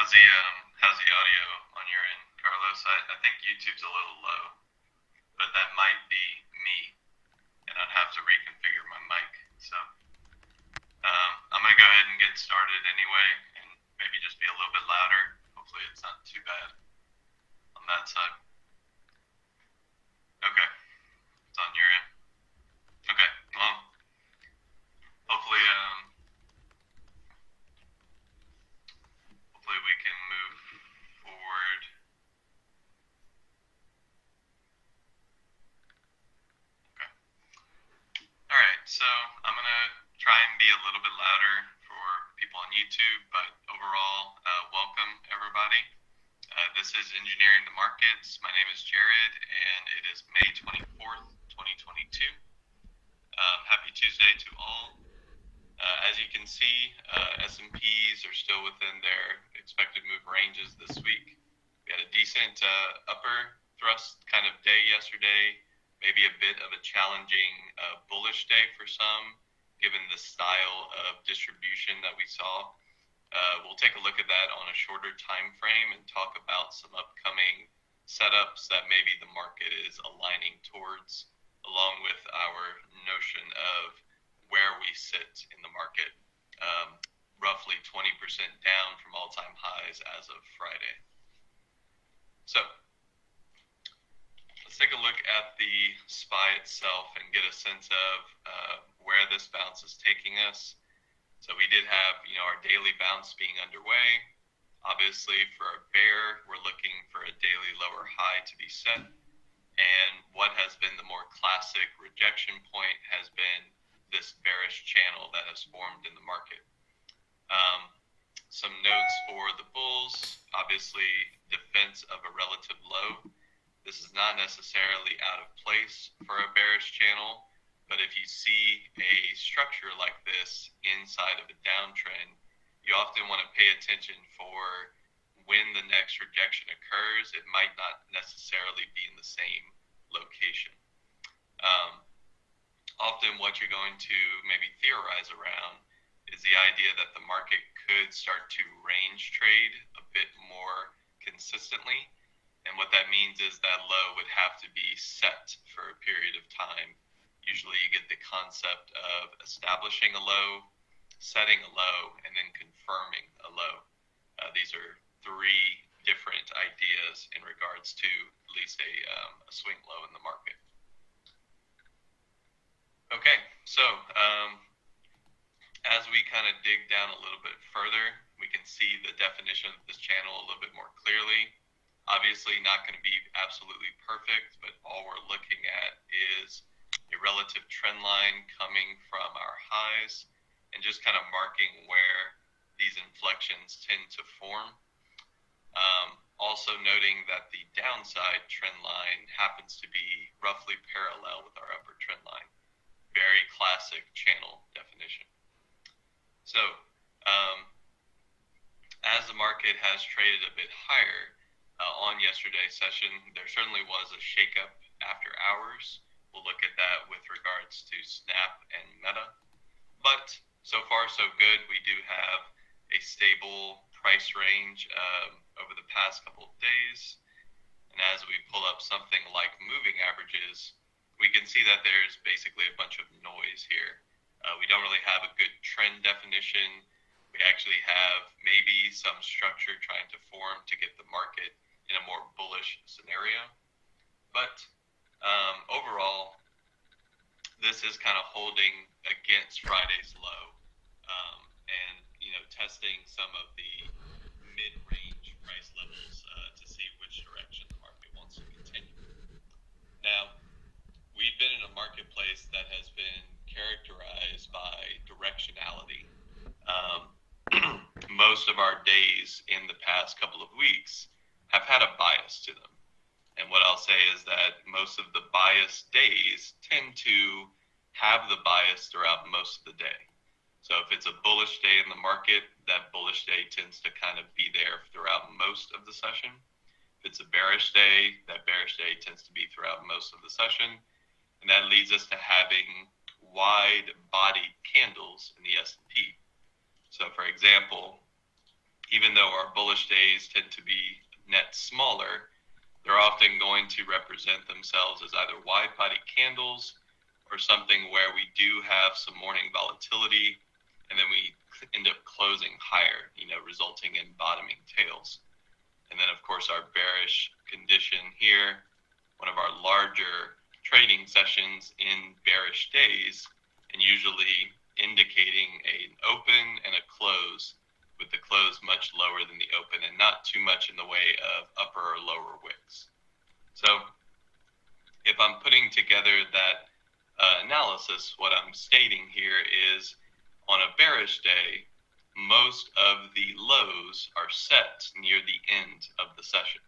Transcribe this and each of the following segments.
How's the audio on your end, Carlos? I think YouTube's a little low, but that might be me, and I'd have to reconfigure my mic. So I'm gonna go ahead and get started anyway, and maybe just be a little bit louder. Hopefully, it's not too bad on that side. Okay, it's on your end. Okay, well, hopefully, hopefully we can move forward. Okay. All right, so I'm gonna try and be a little bit louder for people on YouTube, but overall, welcome everybody. This is Engineering the Markets. My name is Jared, and it is May 24th, 2022. Happy Tuesday to all. As you can see, S&Ps are still within their expected move ranges this week. We had a decent upper thrust kind of day yesterday, maybe a bit of a challenging bullish day for some, given the style of distribution that we saw. We'll take a look at that on a shorter time frame and talk about some upcoming setups that maybe the market is aligning towards, along with our notion of where we sit in the market, roughly 20% down from all-time highs as of Friday. So let's take a look at the SPY itself and get a sense of where this bounce is taking us. So we did have, our daily bounce being underway. Obviously, for a bear, we're looking for a daily lower high to be set. And what has been the more classic rejection point has been this bearish channel that has formed in the market. Some notes for the bulls, obviously defense of a relative low. This is not necessarily out of place for a bearish channel, but if you see a structure like this inside of a downtrend, you often want to pay attention for when the next rejection occurs. It might not necessarily be in the same location. Often what you're going to maybe theorize around is the idea that the market could start to range trade a bit more consistently. And what that means is that low would have to be set for a period of time. Usually you get the concept of establishing a low, setting a low, and then confirming a low. These are three different ideas in regards to at least a swing low in the market. Okay, so as we kind of dig down a little bit further, we can see the definition of this channel a little bit more clearly. Obviously not going to be absolutely perfect, but all we're looking at is a relative trend line coming from our highs and just kind of marking where these inflections tend to form. Also noting that the downside trend line happens to be roughly parallel with our upper trend line. Very classic channel definition. So as the market has traded a bit higher on yesterday's session, there certainly was a shakeup after hours. We'll look at that with regards to Snap and Meta. But so far so good. We do have a stable price range over the past couple of days. And as we pull up something like moving averages, we can see that there's basically a bunch of noise here. We don't really have a good trend definition. We actually have maybe some structure trying to form to get the market in a more bullish scenario. But overall, this is kind of holding against Friday's low and, testing some of the mid-range price levels to see which direction the market wants to continue. Now, we've been in a marketplace that has been characterized by directionality. Most of our days in the past couple of weeks have had a bias to them. And what I'll say is that most of the bias days tend to have the bias throughout most of the day. So if it's a bullish day in the market, that bullish day tends to kind of be there throughout most of the session. If it's a bearish day, that bearish day tends to be throughout most of the session. And that leads us to having wide-bodied candles in the S&P. So for example, even though our bullish days tend to be net smaller, they're often going to represent themselves as either wide body candles or something where we do have some morning volatility and then we end up closing higher, resulting in bottoming tails. And then, of course, our bearish condition here, one of our larger trading sessions in bearish days, and usually indicating an open and a close, with the close much lower than the open and not too much in the way of upper or lower wicks. So if I'm putting together that analysis, what I'm stating here is on a bearish day, most of the lows are set near the end of the session.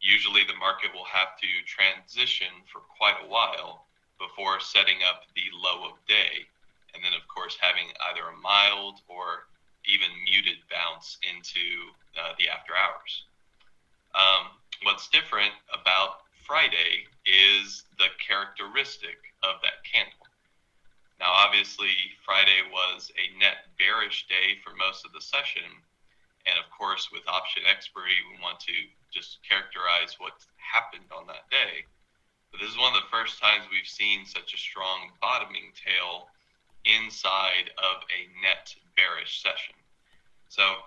Usually the market will have to transition for quite a while before setting up the low of day, and then of course having either a mild or even muted bounce into the after hours. What's different about Friday is the characteristic of that candle. Now, obviously, Friday was a net bearish day for most of the session. And of course, with option expiry, we want to just characterize what happened on that day. But this is one of the first times we've seen such a strong bottoming tail inside of a net bearish session. So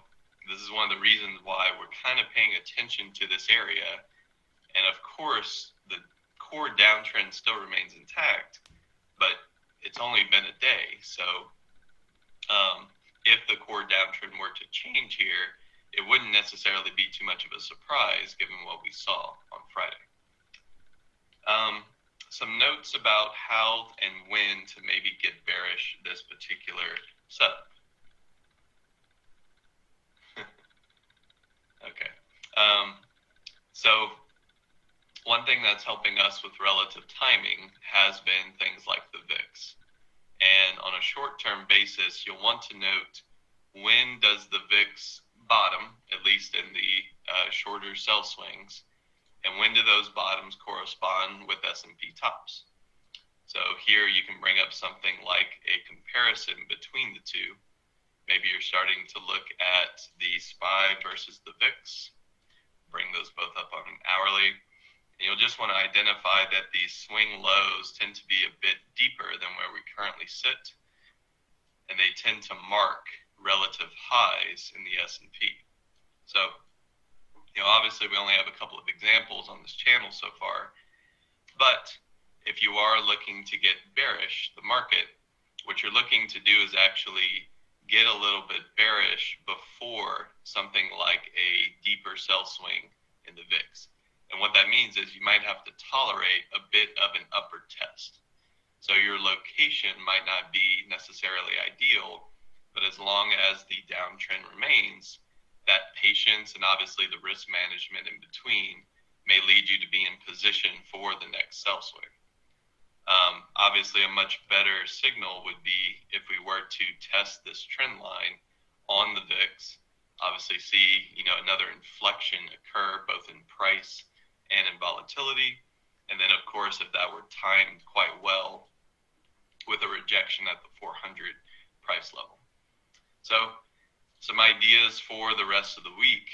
this is one of the reasons why we're kind of paying attention to this area. And of course, the core downtrend still remains intact, but it's only been a day. So if the core downtrend were to change here, it wouldn't necessarily be too much of a surprise given what we saw on Friday. Some notes about how and when to maybe get bearish this particular setup. Okay. So one thing that's helping us with relative timing has been things like the VIX. And on a short-term basis, you'll want to note when does the VIX bottom, at least in the shorter sell swings, and when do those bottoms correspond with S&P tops. So here you can bring up something like a comparison between the two. Maybe you're starting to look at the SPY versus the VIX, bring those both up on an hourly. And you'll just want to identify that these swing lows tend to be a bit deeper than where we currently sit, and they tend to mark relative highs in the S&P. So, obviously we only have a couple of examples on this channel so far, but if you are looking to get bearish the market, what you're looking to do is actually get a little bit bearish before something like a deeper sell swing in the VIX. And what that means is you might have to tolerate a bit of an upper test. So your location might not be necessarily ideal, but as long as the downtrend remains, that patience and obviously the risk management in between may lead you to be in position for the next sell swing. Obviously, a much better signal would be if we were to test this trend line on the VIX, obviously see another inflection occur both in price and in volatility, and then of course if that were timed quite well with a rejection at the 400 price level. So some ideas for the rest of the week.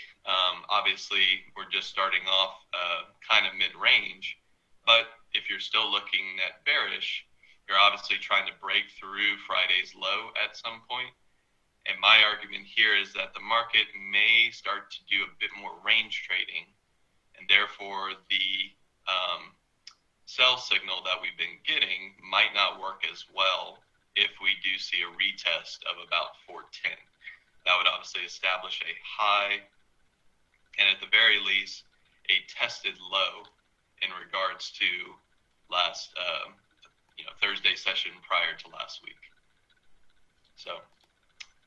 Obviously, we're just starting off kind of mid-range, but if you're still looking at bearish, you're obviously trying to break through Friday's low at some point. And my argument here is that the market may start to do a bit more range trading, and therefore the sell signal that we've been getting might not work as well if we do see a retest of about 410. That would obviously establish a high and at the very least a tested low in regards to last Thursday session prior to last week. So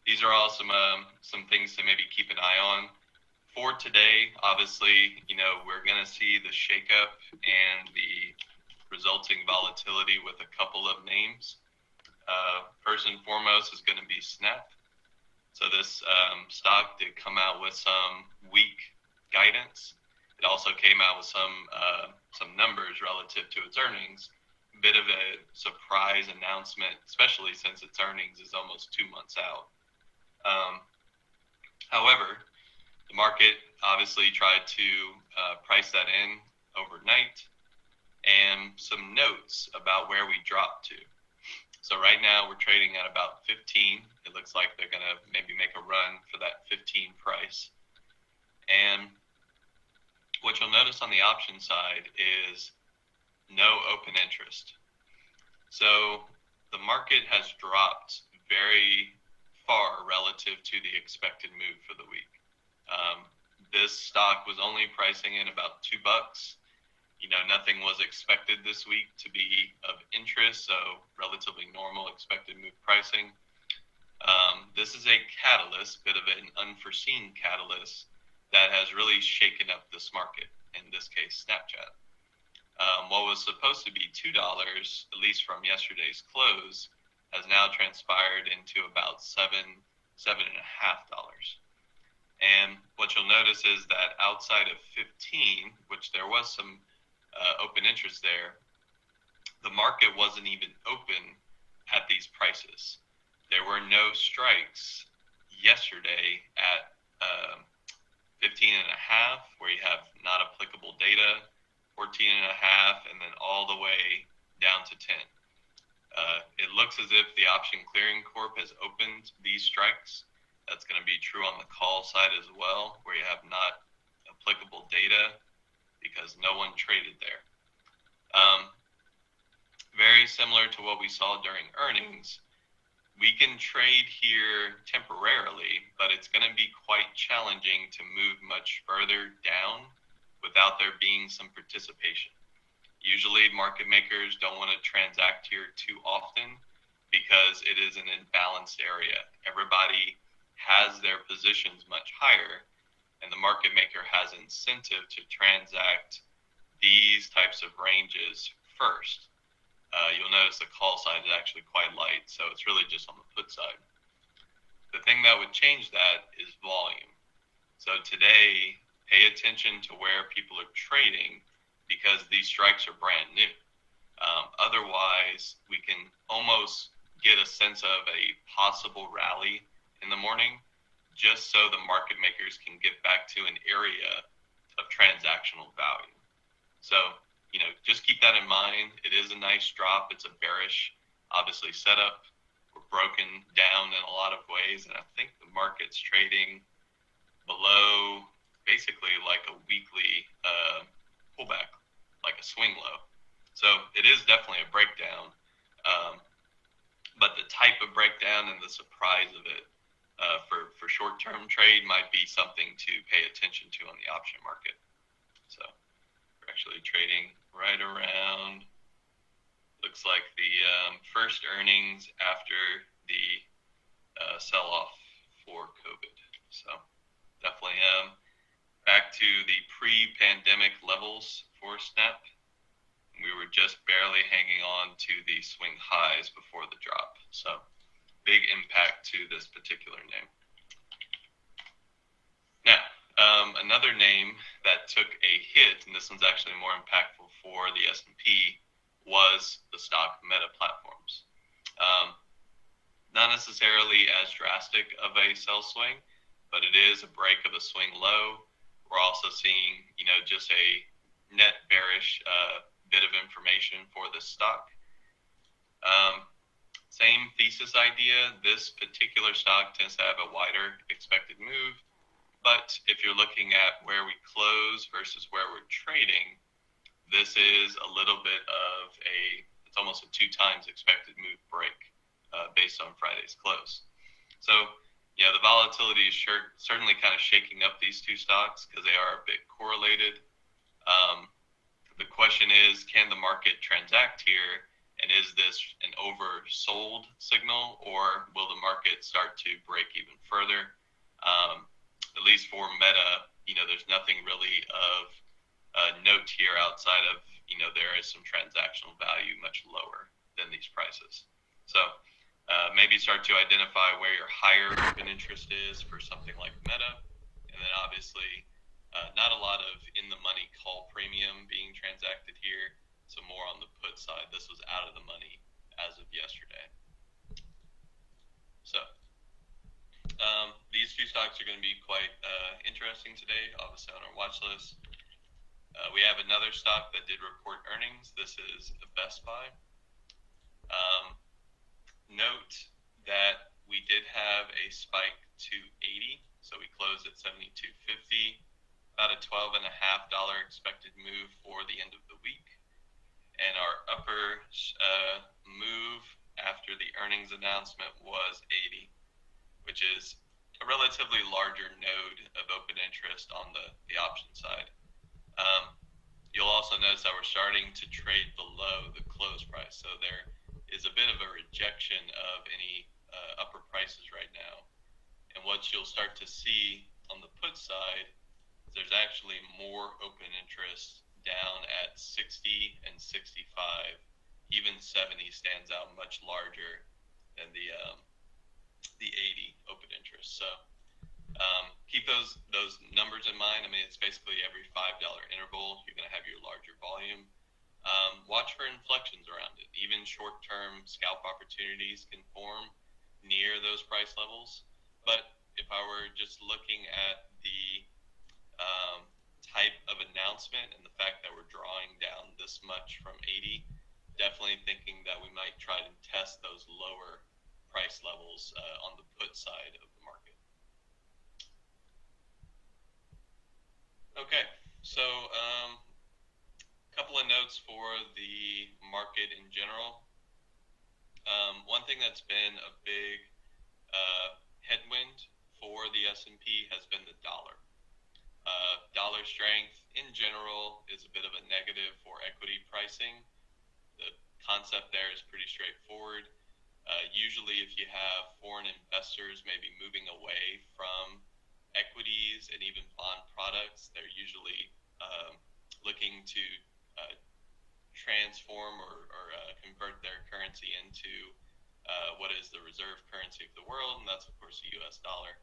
these are all some things to maybe keep an eye on. For today, obviously, we're going to see the shakeup and the resulting volatility with a couple of names. First and foremost is going to be Snap. So this stock did come out with some weak guidance. It also came out with some numbers relative to its earnings. A bit of a surprise announcement, especially since its earnings is almost 2 months out. However, the market obviously tried to price that in overnight, and some notes about where we dropped to. So right now we're trading at about 15. It looks like they're going to maybe make a run for that 15 price. And what you'll notice on the option side is no open interest. So the market has dropped very far relative to the expected move for the week. This stock was only pricing in about $2. Nothing was expected this week to be of interest, so relatively normal expected move pricing. This is a catalyst, bit of an unforeseen catalyst that has really shaken up this market, in this case, Snapchat. What was supposed to be $2, at least from yesterday's close, has now transpired into about $7.50. And what you'll notice is that outside of 15, which there was some open interest there, the market wasn't even open at these prices. There were no strikes yesterday at 15 and a half, where you have not applicable data, 14 and a half, and then all the way down to 10. It looks as if the Option Clearing Corp has opened these strikes. That's going to be true on the call side as well, where you have not applicable data because no one traded there. Very similar to what we saw during earnings. We can trade here temporarily, but it's going to be quite challenging to move much further down without there being some participation. Usually market makers don't want to transact here too often because it is an imbalanced area. Everybody has their positions much higher, and the market maker has incentive to transact these types of ranges first. You'll notice the call side is actually quite light, so it's really just on the put side. The thing that would change that is volume. So today, pay attention to where people are trading because these strikes are brand new. Otherwise, we can almost get a sense of a possible rally in the morning just so the market makers can get back to an area of transactional value. So, just keep that in mind. It is a nice drop. It's a bearish, obviously, setup. We're broken down in a lot of ways, and I think the market's trading below basically like a weekly pullback, like a swing low. So it is definitely a breakdown, but the type of breakdown and the surprise of it for short-term trade might be something to pay attention to on the option market. So we're actually trading right around, looks like the first earnings after the sell-off for COVID. So definitely back to the pre-pandemic levels for Snap. We were just barely hanging on to the swing highs before the drop. So big impact to this particular name. Now, another name that took a hit, and this one's actually more impactful for the S&P, was the stock Meta Platforms. Not necessarily as drastic of a sell swing, but it is a break of a swing low. We're also seeing, just a net bearish bit of information for this stock. Same thesis idea. This particular stock tends to have a wider expected move, but if you're looking at where we close versus where we're trading, this is a little bit of it's almost a 2 times expected move break based on Friday's close. So yeah, the volatility is certainly kind of shaking up these two stocks because they are a bit correlated. The question is, can the market transact here? And is this an oversold signal, or will the market start to break even further? At least for Meta, there's nothing really of note here outside of, there is some transactional value much lower than these prices. So maybe start to identify where your higher open interest is for something like Meta. And then obviously not a lot of in-the-money call premium being transacted here. So more on the put side. This was out of the money as of yesterday. So These two stocks are going to be quite interesting today, obviously on our watch list. We have another stock that did report earnings. This is Best Buy. Note that we did have a spike to 80, so we closed at 72.50, about a $12.50 expected move for the end of the week. And our upper move after the earnings announcement was 80, which is a relatively larger node of open interest on the option side. You'll also notice that we're starting to trade below the close price, so there is a bit of a rejection of any upper prices right now. And what you'll start to see on the put side is there's actually more open interest down at 60 and 65. Even 70 stands out much larger than the 80 open interest. So keep those numbers in mind. I mean, it's basically every $5 interval you're going to have your larger volume. Watch for inflections around it. Even short-term scalp opportunities can form near those price levels. But if I were just looking at the type of announcement and the fact that we're drawing down this much from 80, definitely thinking that we might try to test those lower price levels on the put side of the market. Okay, so couple of notes for the market in general. One thing that's been a big headwind for the S&P has been the dollar. Dollar strength in general is a bit of a negative for equity pricing. The concept there is pretty straightforward. Usually if you have foreign investors maybe moving away from equities and even bond products, they're usually looking to transform or convert their currency into what is the reserve currency of the world, and that's of course the US dollar.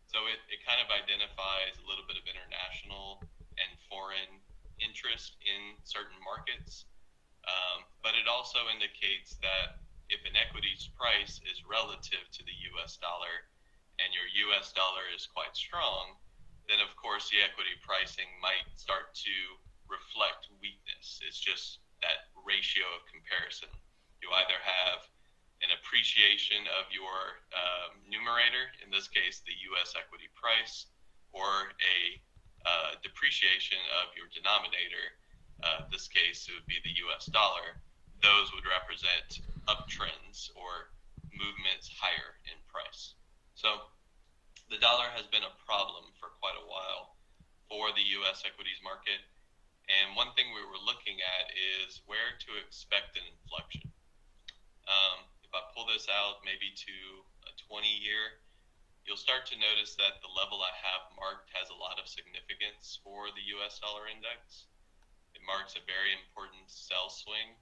So it kind of identifies a little bit of international and foreign interest in certain markets, but it also indicates that if an equity's price is relative to the US dollar and your US dollar is quite strong, then of course the equity pricing might start to reflect weakness. It's just that ratio of comparison. You either have an appreciation of your numerator, in this case the US equity price, or a depreciation of your denominator, in this case it would be the US dollar. Those would represent uptrends or movements higher in price. So the dollar has been a problem for quite a while for the US equities market. And one thing we were looking at is where to expect an inflection. If I pull this out maybe to a 20-year, you'll start to notice that the level I have marked has a lot of significance for the US dollar index. It marks a very important sell swing,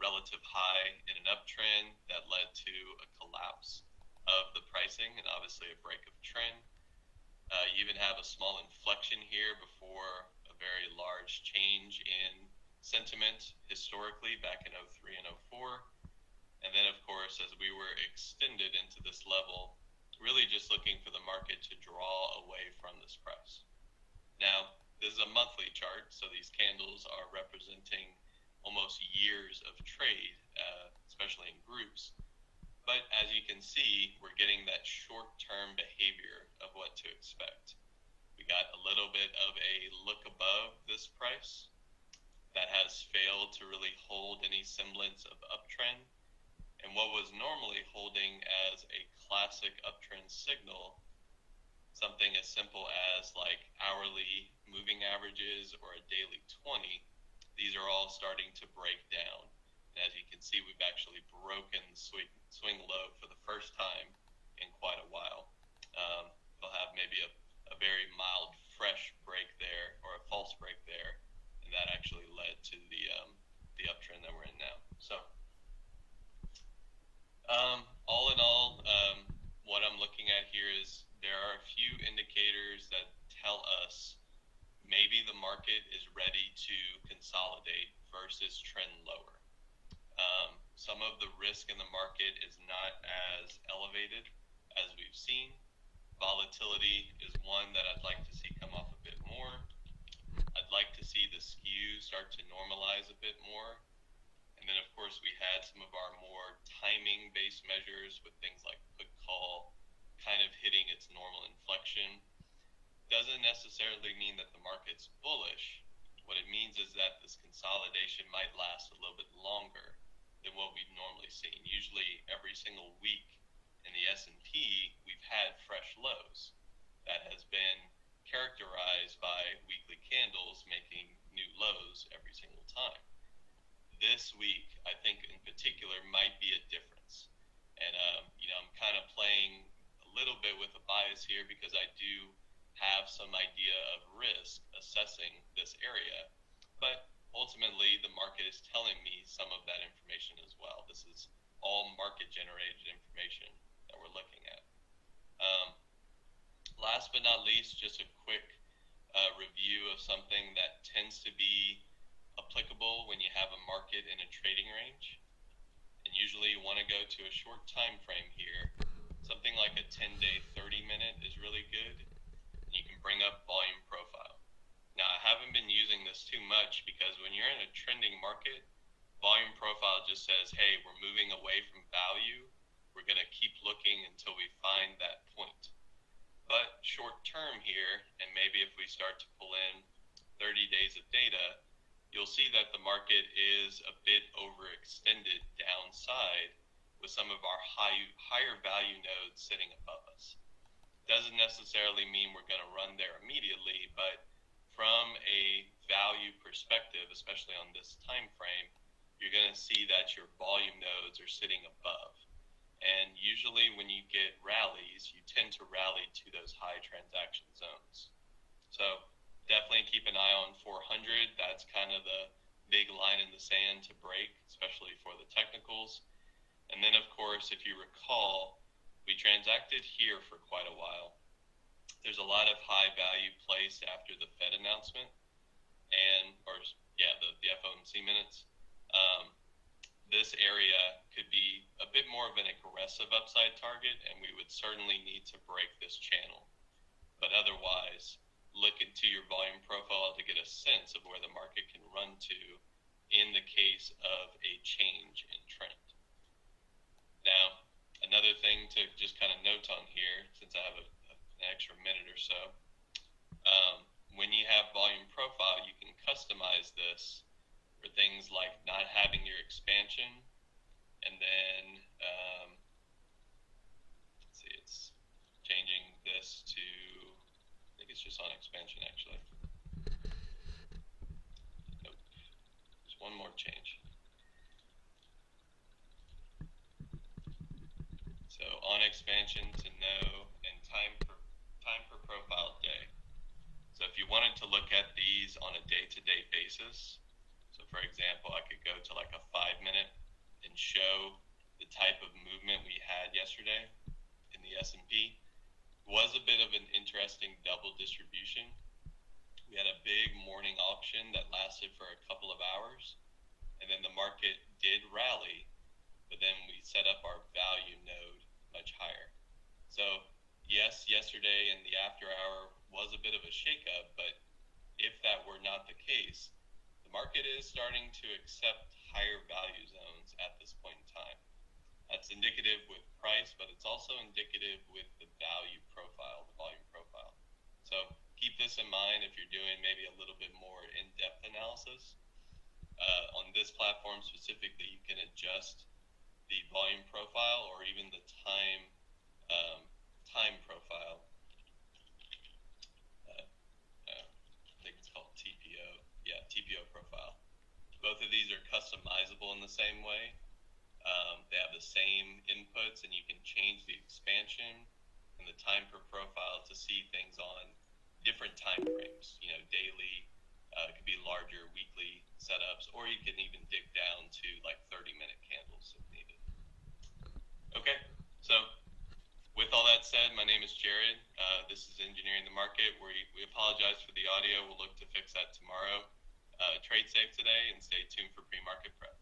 relative high in an uptrend that led to a collapse of the pricing and obviously a break of trend. You even have a small inflection here before a very large change in sentiment historically back in 03 and 04. And then, of course, as we were extended into this level, really just looking for the market to draw away from this price. Now, this is a monthly chart, so these candles are representing almost years of trade, especially in groups. But as you can see, we're getting that short-term behavior of what to expect. We got a little bit of a look above this price that has failed to really hold any semblance of uptrend. And what was normally holding as a classic uptrend signal, something as simple as like hourly moving averages or a daily 20, these are all starting to break down. And as you can see, we've actually broken the swing low for the first time in quite a while. They'll have maybe a very mild fresh break there, or a false break there, and that actually led to the uptrend that we're in now. So all in all, what I'm looking at here is there are a few indicators that tell us maybe the market is ready to consolidate versus trend lower. Some of the risk in the market is not as elevated as we've seen. Volatility is one that I'd like to see come off a bit more. I'd like to see the skew start to normalize a bit more. And then, of course, we had some of our more timing-based measures with things like put call kind of hitting its normal inflection. Doesn't necessarily mean that the market's bullish. What it means is that this consolidation might last a little bit longer than what we've normally seen. Usually every single week in the S&P, we've had fresh lows. That has been characterized by weekly candles making new lows every single time. This week, I think in particular, might be a difference. And, I'm kind of playing a little bit with a bias here because I do have some idea of risk assessing this area. But ultimately, the market is telling me some of that information as well. This is all market-generated information that we're looking at. Last but not least, just a quick review of something that tends to be applicable when you have a market in a trading range. And usually you want to go to a short time frame here. Something like a 10-day, 30-minute is really good. And you can bring up volume profile. Now, I haven't been using this too much because when you're in a trending market, volume profile just says, hey, we're moving away from value. We're going to keep looking until we find that point. But short term here, and maybe if we start to pull in 30 days of data, you'll see that the market is a bit overextended downside with some of our higher value nodes sitting above us. Doesn't necessarily mean we're going to run there immediately, but from a value perspective, especially on this time frame, you're going to see that your volume nodes are sitting above. And usually when you get rallies, you tend to rally to those high transaction zones. So definitely keep an eye on 400. That's kind of the big line in the sand to break, especially for the technicals. And then, of course, if you recall, we transacted here for quite a while. There's a lot of high value placed after the Fed announcement the FOMC minutes. This area could be a bit more of an aggressive upside target, and we would certainly need to break this channel. But otherwise, look into your volume profile to get a sense of where the market can run to in the case of a change in trend. Now, another thing to just kind of note on here, since I have an extra minute or so, when you have volume profile, you can customize this for things like not having your expansion, and then, let's see, it's changing this to, I think it's just on expansion actually. Nope, there's one more change. So on expansion to no, and time per profile day. So if you wanted to look at these on a day-to-day basis, so for example, I could go to like a 5-minute and show the type of movement we had yesterday in the S&P. Was a bit of an interesting double distribution. We had a big morning auction that lasted for a couple of hours, and then the market did rally, but then we set up our value node much higher. So yes, yesterday and the after hour was a bit of a shakeup, but if that were not the case, the market is starting to accept higher value zones at this point in time. That's indicative with price, but it's also indicative with the value profile, the volume profile. So keep this in mind if you're doing maybe a little bit more in-depth analysis. On this platform specifically, you can adjust the volume profile or even the time profile. I think it's called TPO. Yeah, TPO profile. Both of these are customizable in the same way. They have the same inputs, and you can change the expansion and the time per profile to see things on different time frames. Daily, it could be larger weekly setups, or you can even dig down to like 30-minute candles if needed. Okay, so with all that said, my name is Jared. This is Engineering the Market. We apologize for the audio. We'll look to fix that tomorrow. Trade safe today, and stay tuned for PreMarket Prep.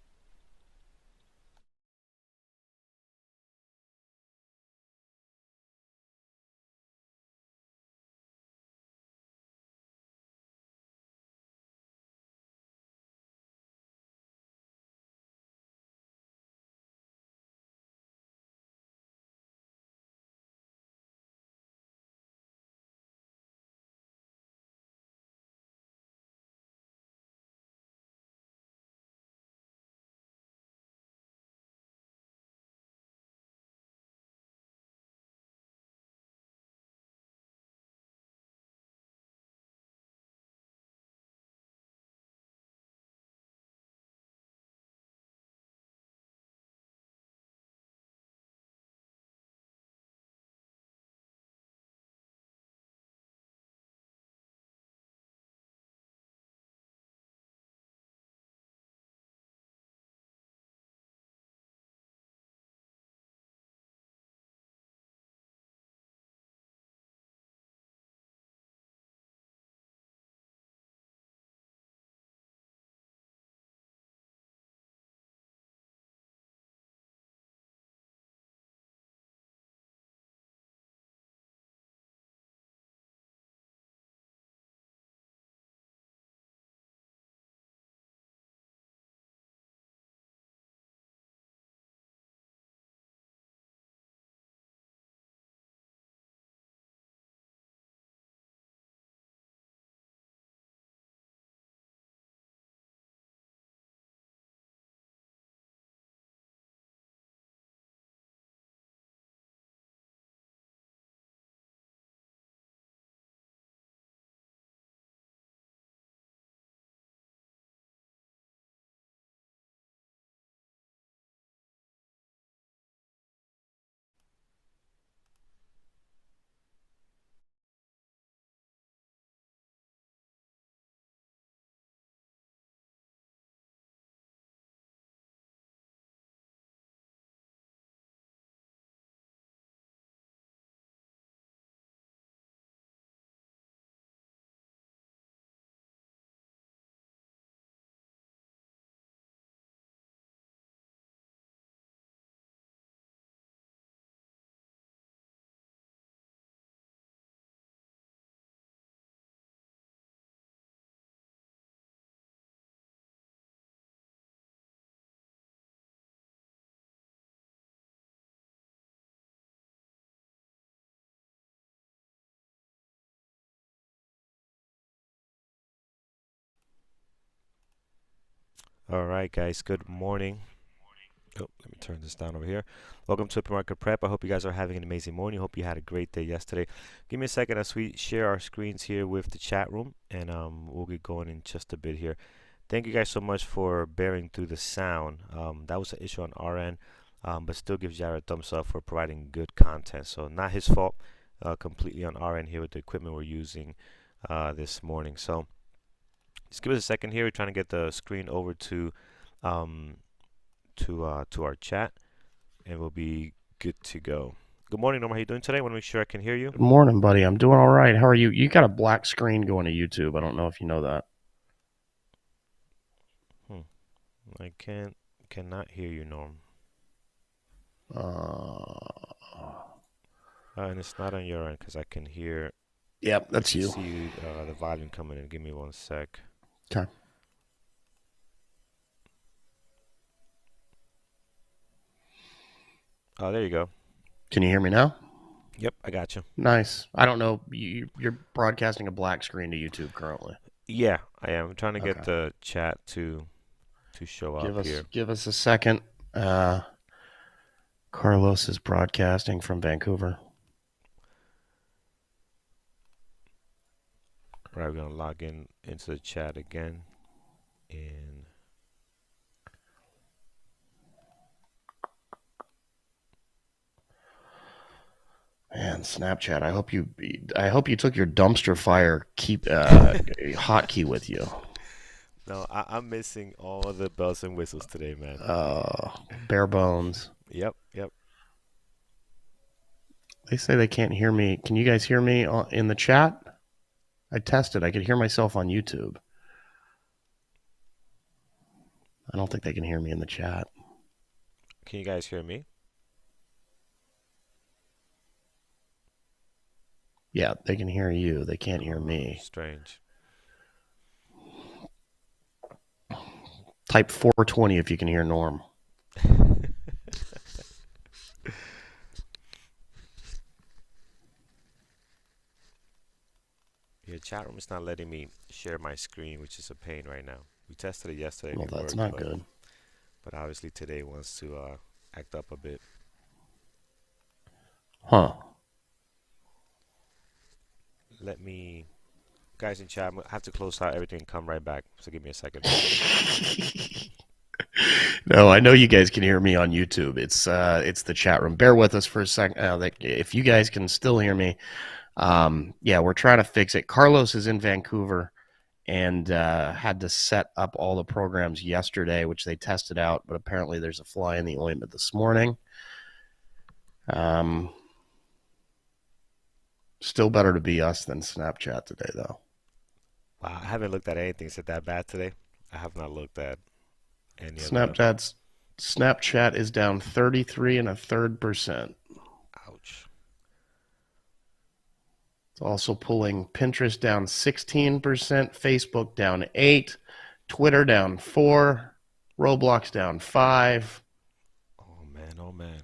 All right, guys, good morning. Oh, let me turn this down over here. Welcome to PreMarket Prep. I hope you guys are having an amazing morning. Hope you had a great day yesterday. Give me a second as we share our screens here with the chat room, and we'll get going in just a bit here. Thank you guys so much for bearing through the sound. That was an issue on our end, but still gives Jared a thumbs up for providing good content. So not his fault, completely on our end here with the equipment we're using this morning. So just give us a second here. We're trying to get the screen over um, to our chat, and we'll be good to go. Good morning, Norma. How you doing today? I want to make sure I can hear you. Good morning, buddy. I'm doing all right. How are you? You got a black screen going to YouTube. I don't know if you know that. Hmm. I cannot hear you, Norm. Uh, And it's not on your end because yep, I that's can you. see the volume coming in. Give me one sec. Okay. Oh, there you go. Can you hear me now? Yep, I got you. Nice. I don't know. You're broadcasting a black screen to YouTube currently. Yeah, I am. I'm trying to get Okay. the chat to show Give up us here. give us a second. Uh, Carlos is broadcasting from Vancouver. All right, we're gonna log in into the chat again, and Man, Snapchat. I hope you took your dumpster fire keep hotkey with you. no, I'm missing all the bells and whistles today, man. Bare bones. Yep. They say they can't hear me. Can you guys hear me in the chat? I tested. I could hear myself on YouTube. I don't think they can hear me in the chat. Can you guys hear me? Yeah, they can hear you. They can't hear me. Strange. Type 420 if you can hear Norm. Your chat room is not letting me share my screen, which is a pain right now. We tested it yesterday and Well, it that's worked, not but good. obviously today wants to act up a bit. Huh. Let me, guys in chat, I have to close out everything and come right back. So give me a second. No, I know you guys can hear me on YouTube. It's the chat room. Bear with us for a second. If you guys can still hear me, yeah, we're trying to fix it. Carlos is in Vancouver and had to set up all the programs yesterday, which they tested out, but apparently there's a fly in the ointment this morning. Um, Still better to be us than Snapchat today, though. Wow, I haven't looked at anything. Is it that bad today? I have not looked at any of the. Snapchat's Snapchat is down 33.33%. Ouch. It's also pulling Pinterest down 16%, Facebook down 8, Twitter down 4, Roblox down 5. Oh man, oh man.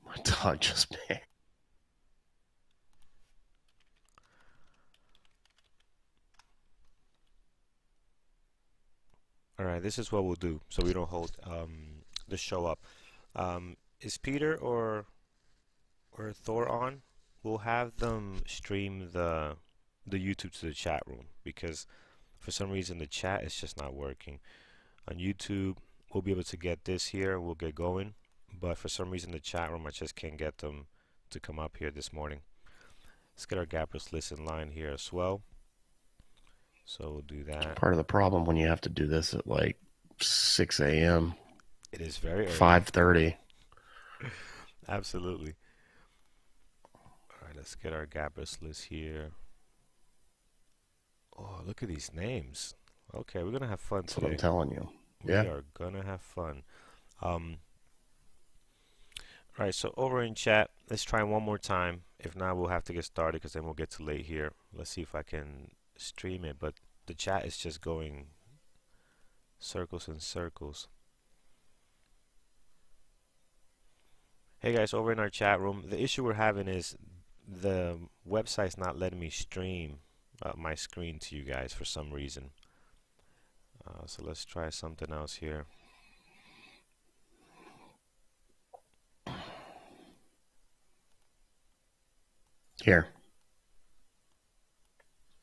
My dog just made. All right, this is what we'll do so we don't hold the show up. Is Peter or Thor on? We'll have them stream the YouTube to the chat room because for some reason the chat is just not working. On YouTube, we'll be able to get this here. We'll get going, but for some reason the chat room I just can't get them to come up here this morning. Let's get our gappers list in line here as well. So we'll do It's that. part of the problem when you have to do this at like 6 a.m., It is very early. 5:30. Absolutely. All right, let's get our gappers list here. Oh, look at these names. Okay, we're gonna have fun That's what I'm today. telling you. We Yeah. are gonna have fun. Um, all right, so over in chat, let's try one more time. If not, we'll have to get started because then we'll get too late here. Let's see if I can stream it, but the chat is just going Circles and circles. Hey guys, over in our chat room, the issue we're having is the website's not letting me stream my screen to you guys for some reason. So let's try something else here. Here.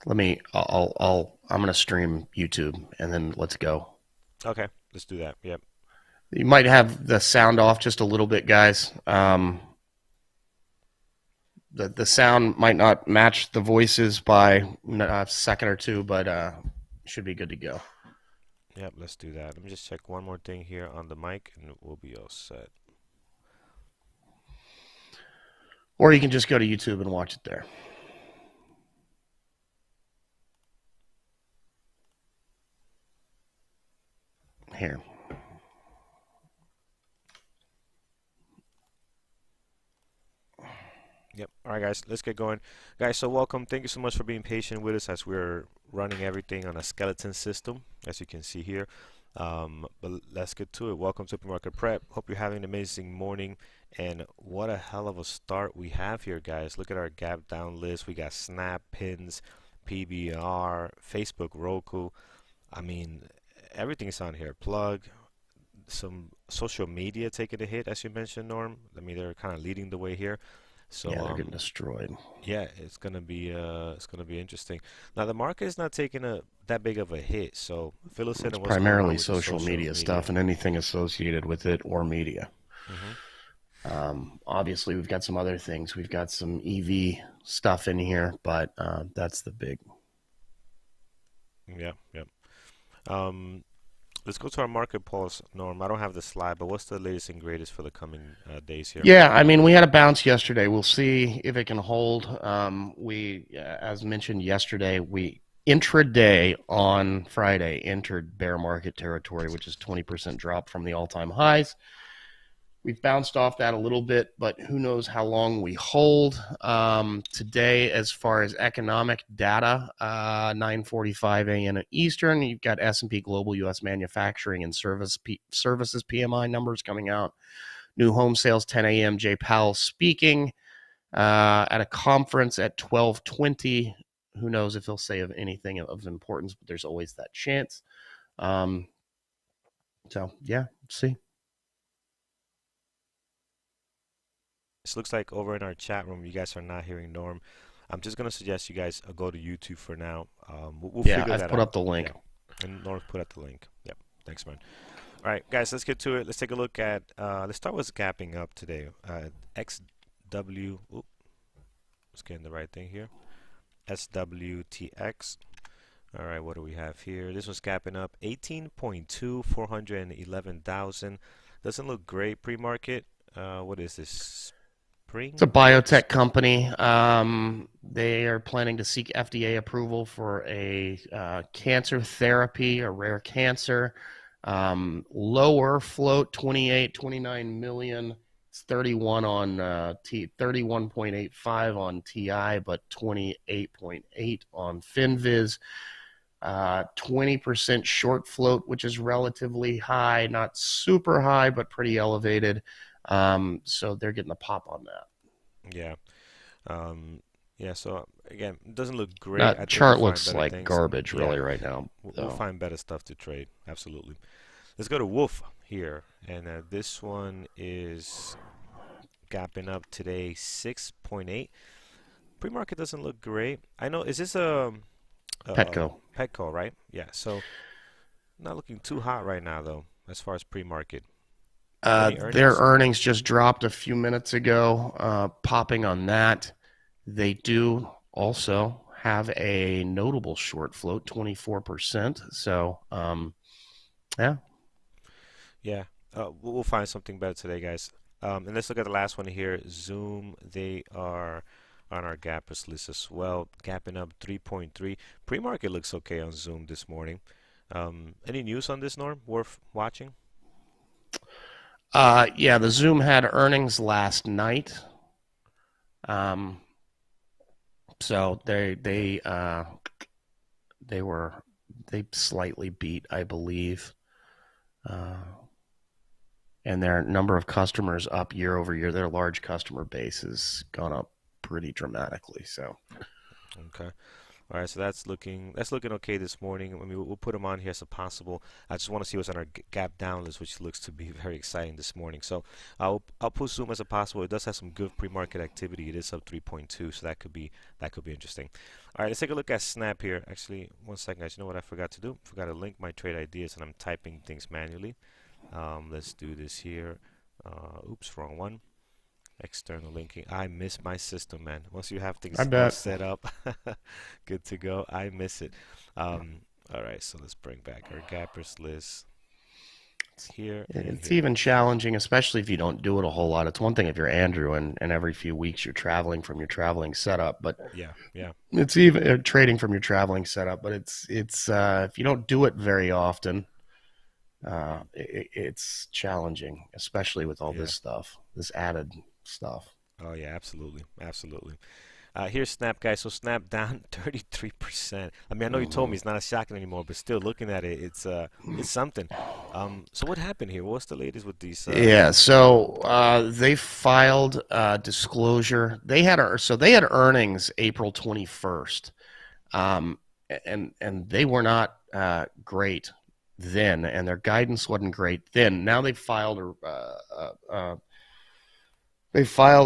I'm gonna stream YouTube and then let's go. Okay, let's do that. Yep. You might have the sound off just a little bit, guys. The sound might not match the voices by a second or two, but should be good to go. Yep, let's do that. Let me just check one more thing here on the mic and we'll be all set. Or you can just go to YouTube and watch it there. Here. Yep. All right, guys, let's get going. Guys, so welcome. Thank you so much for being patient with us as we're running everything on a skeleton system, as you can see here. But let's get to it. Welcome to PreMarket Prep. Hope you're having an amazing morning. And what a hell of a start we have here, guys. Look at our gap down list. We got Snap, Pins, PBR, Facebook, Roku. I mean, everything's on here. Plug. Some social media taking a hit, as you mentioned, Norm. I mean, they're kind of leading the way here. So yeah, they're getting destroyed. Yeah, it's gonna be interesting. Now the market is not taking that big of a hit, so fill us in on what's going on primarily with the social media stuff and anything associated with it or media. Obviously, we've got some other things. We've got some EV stuff in here, but that's the big. Yeah. Let's go to our market pulse, Norm. I don't have the slide, but what's the latest and greatest for the coming days here? Yeah, I mean, we had a bounce yesterday. We'll see if it can hold. As mentioned yesterday, we intraday on Friday entered bear market territory, which is 20% drop from the all-time highs. We've bounced off that a little bit, but who knows how long we hold. Today, as far as economic data, 9:45 a.m. Eastern, you've got S&P Global U.S. Manufacturing and Services PMI numbers coming out. New home sales, 10 a.m. Jay Powell speaking at a conference at 12:20. Who knows if he'll say of anything of importance, but there's always that chance. So, yeah, let's see. This looks like over in our chat room, you guys are not hearing Norm. I'm just going to suggest you guys go to YouTube for now. We'll figure that out. I've put up the link. Yeah. And Norm put up the link. Yep. Thanks, man. All right, guys, let's get to it. Let's take a look at, let's start with gapping up today. XW, let's get in the right thing here. SWTX. All right, what do we have here? This was gapping up 18.2, 411,000. Doesn't look great pre-market. What is this? It's a biotech company. They are planning to seek FDA approval for a cancer therapy, a rare cancer. Lower float, 29 million. It's 31 on 31.85 on TI, but 28.8 on FinViz. 20% short float, which is relatively high, not super high, but pretty elevated. So they're getting a pop on that. Yeah. Yeah, so again, it doesn't look great. That chart looks like garbage really right now. We'll find better stuff to trade. Absolutely. Let's go to Wolf here. And this one is gapping up today 6.8. Pre-market doesn't look great. I know, is this a Petco? Petco, right? Yeah, so not looking too hot right now, though, as far as pre-market. Their earnings just dropped a few minutes ago, popping on that. They do also have a notable short float, 24%. So, yeah. Yeah, we'll find something better today, guys. And let's look at the last one here. Zoom, they are on our gappers list as well, gapping up 3.3. Pre-market looks okay on Zoom this morning. Any news on this, Norm, worth watching? Yeah, the Zoom had earnings last night. So they slightly beat, I believe. And their number of customers up year over year. Their large customer base has gone up pretty dramatically. So, Okay. All right, so that's looking okay this morning. I mean, we'll put them on here as a possible. I just want to see what's on our gap down list, which looks to be very exciting this morning. So I'll put Zoom as a possible. It does have some good pre-market activity. It is up 3.2, so that could be interesting. All right, let's take a look at Snap here. Actually, one second, guys. You know what I forgot to do? Forgot to link my trade ideas, and I'm typing things manually. Let's do this here. Oops, wrong one. External linking. I miss my system, man. Once you have I things all bet. set up, good to go. I miss it. All right, so let's bring back our gappers list here and It's here. even challenging, especially if you don't do it a whole lot. It's one thing if you're Andrew and every few weeks you're traveling from your traveling setup, but Yeah, yeah, it's even trading from your traveling setup. But it's if you don't do it very often, it's challenging, especially with all yeah. this stuff, this added stuff. Oh yeah, absolutely, absolutely. Here's Snap, guys. So Snap down 33%. I mean, I know you told me Hmm. it's not shocking anymore, but still looking at it, it's something. So what happened here? What's the latest with these? Yeah, so they filed disclosure. They had earnings April 21st, um, and they were not great then, and their guidance wasn't great then. Now they filed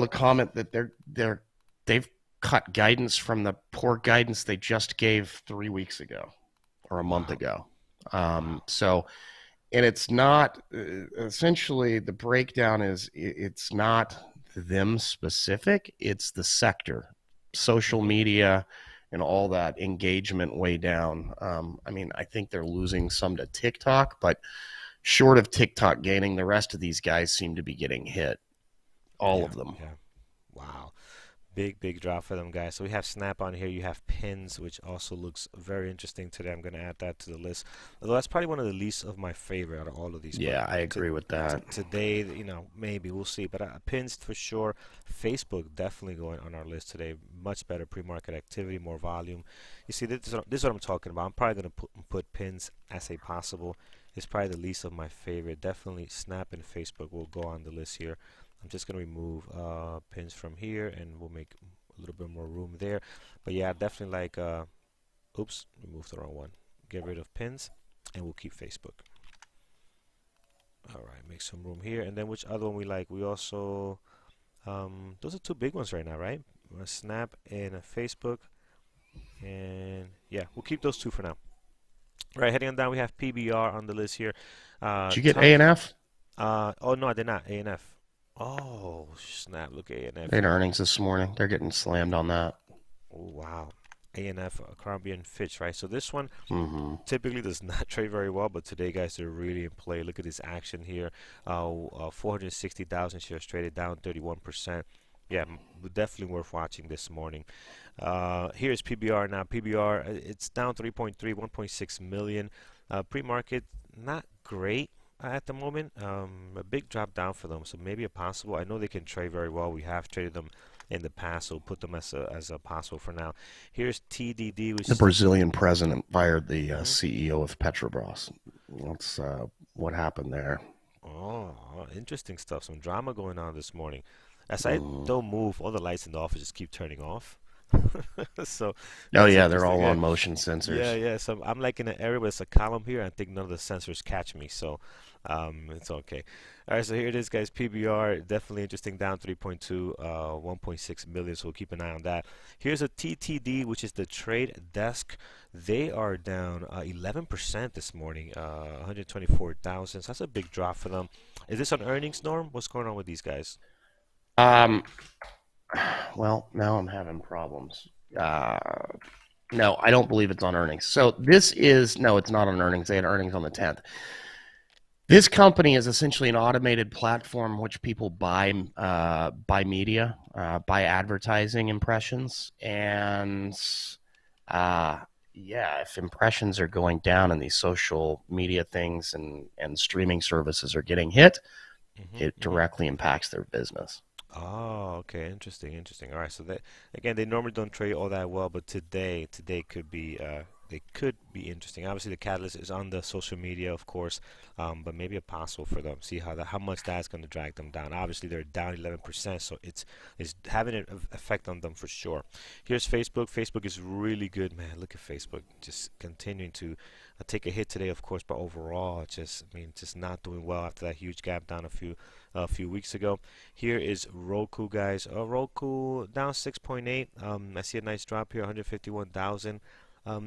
a comment that they've cut guidance from the poor guidance they just gave 3 weeks ago or a month Wow, ago. wow. So and it's not essentially the breakdown is it's not them specific, it's the sector, social Hmm. media and all that engagement way down. I mean, I think they're losing some to TikTok, but short of TikTok gaining, the rest of these guys seem to be getting hit, all Yeah, of them. yeah. Wow. Big drop for them, guys. So we have Snap on here. You have Pins, which also looks very interesting today. I'm going to add that to the list. Although that's probably one of the least of my favorite out of all of these. But Yeah, I to, agree with that. today, maybe we'll see. But Pins for sure. Facebook definitely going on our list today. Much better pre-market activity, more volume. You see, this is what I'm talking about. I'm probably going to put Pins as a possible. It's probably the least of my favorite. Definitely Snap and Facebook will go on the list here. I'm just going to remove pins from here and we'll make a little bit more room there. But yeah, definitely like, oops, remove the wrong one. Get rid of pins and we'll keep Facebook. All right, make some room here. And then which other one we like? We also, those are two big ones right now, right? Snap and Facebook. And yeah, we'll keep those two for now. All right, heading on down, we have PBR on the list here. Did you get A Tough. and F? Oh no, I did not. ANF. Oh snap! Look at ANF They had here. earnings this morning. They're getting slammed on that. Oh wow. ANF, Columbia and Fitch, right? So this one Hmm. typically does not trade very well, but today, guys, they're really in play. Look at this action here. 460,000 shares traded, down 31%. Yeah, definitely worth watching this morning. Here's PBR now. PBR, it's down 3.3, 1.6 million. Pre-market, not great at the moment. A big drop down for them, so maybe a possible. I know they can trade very well. We have traded them in the past, so put them as a possible for now. Here's TDD, which The is the Brazilian president fired the mhm. CEO of Petrobras. That's what happened there. Oh, interesting stuff. Some drama going on this morning. As I Mm. don't move, all the lights in the office just keep turning off. So Oh that's yeah, they're interesting. all Yeah, on motion yeah, sensors. yeah. So I'm like in an area where it's a column here. I think none of the sensors catch me, so it's okay. All right, so here it is, guys. PBR definitely interesting, down 3.2, 1.6 million. So we'll keep an eye on that. Here's a TTD, which is the trade desk. They are down 11% this morning, 124,000. So that's a big drop for them. Is this an earnings norm? What's going on with these guys? Um, well, now I'm having problems. No, I don't believe it's on earnings. So this is no, it's not on earnings. They had earnings on the 10th. This company is essentially an automated platform which people buy media, buy advertising impressions, and uh, yeah, if impressions are going down and these social media things and streaming services are getting hit, Mm-hmm, it mm-hmm. directly impacts their business. Oh, okay, interesting, interesting. All right, so they normally don't trade all that well, but today could be they could be interesting. Obviously, the catalyst is on the social media, of course, but maybe a possible for them. See how much that's going to drag them down. Obviously, they're down 11%, so it's having an effect on them for sure. Here's Facebook. Facebook is really good, man. Look at Facebook, just continuing to take a hit today, of course, but overall, just not doing well after that huge gap down a few weeks ago. Here is Roku, guys. Roku down 6.8. I see a nice drop here, 151,000.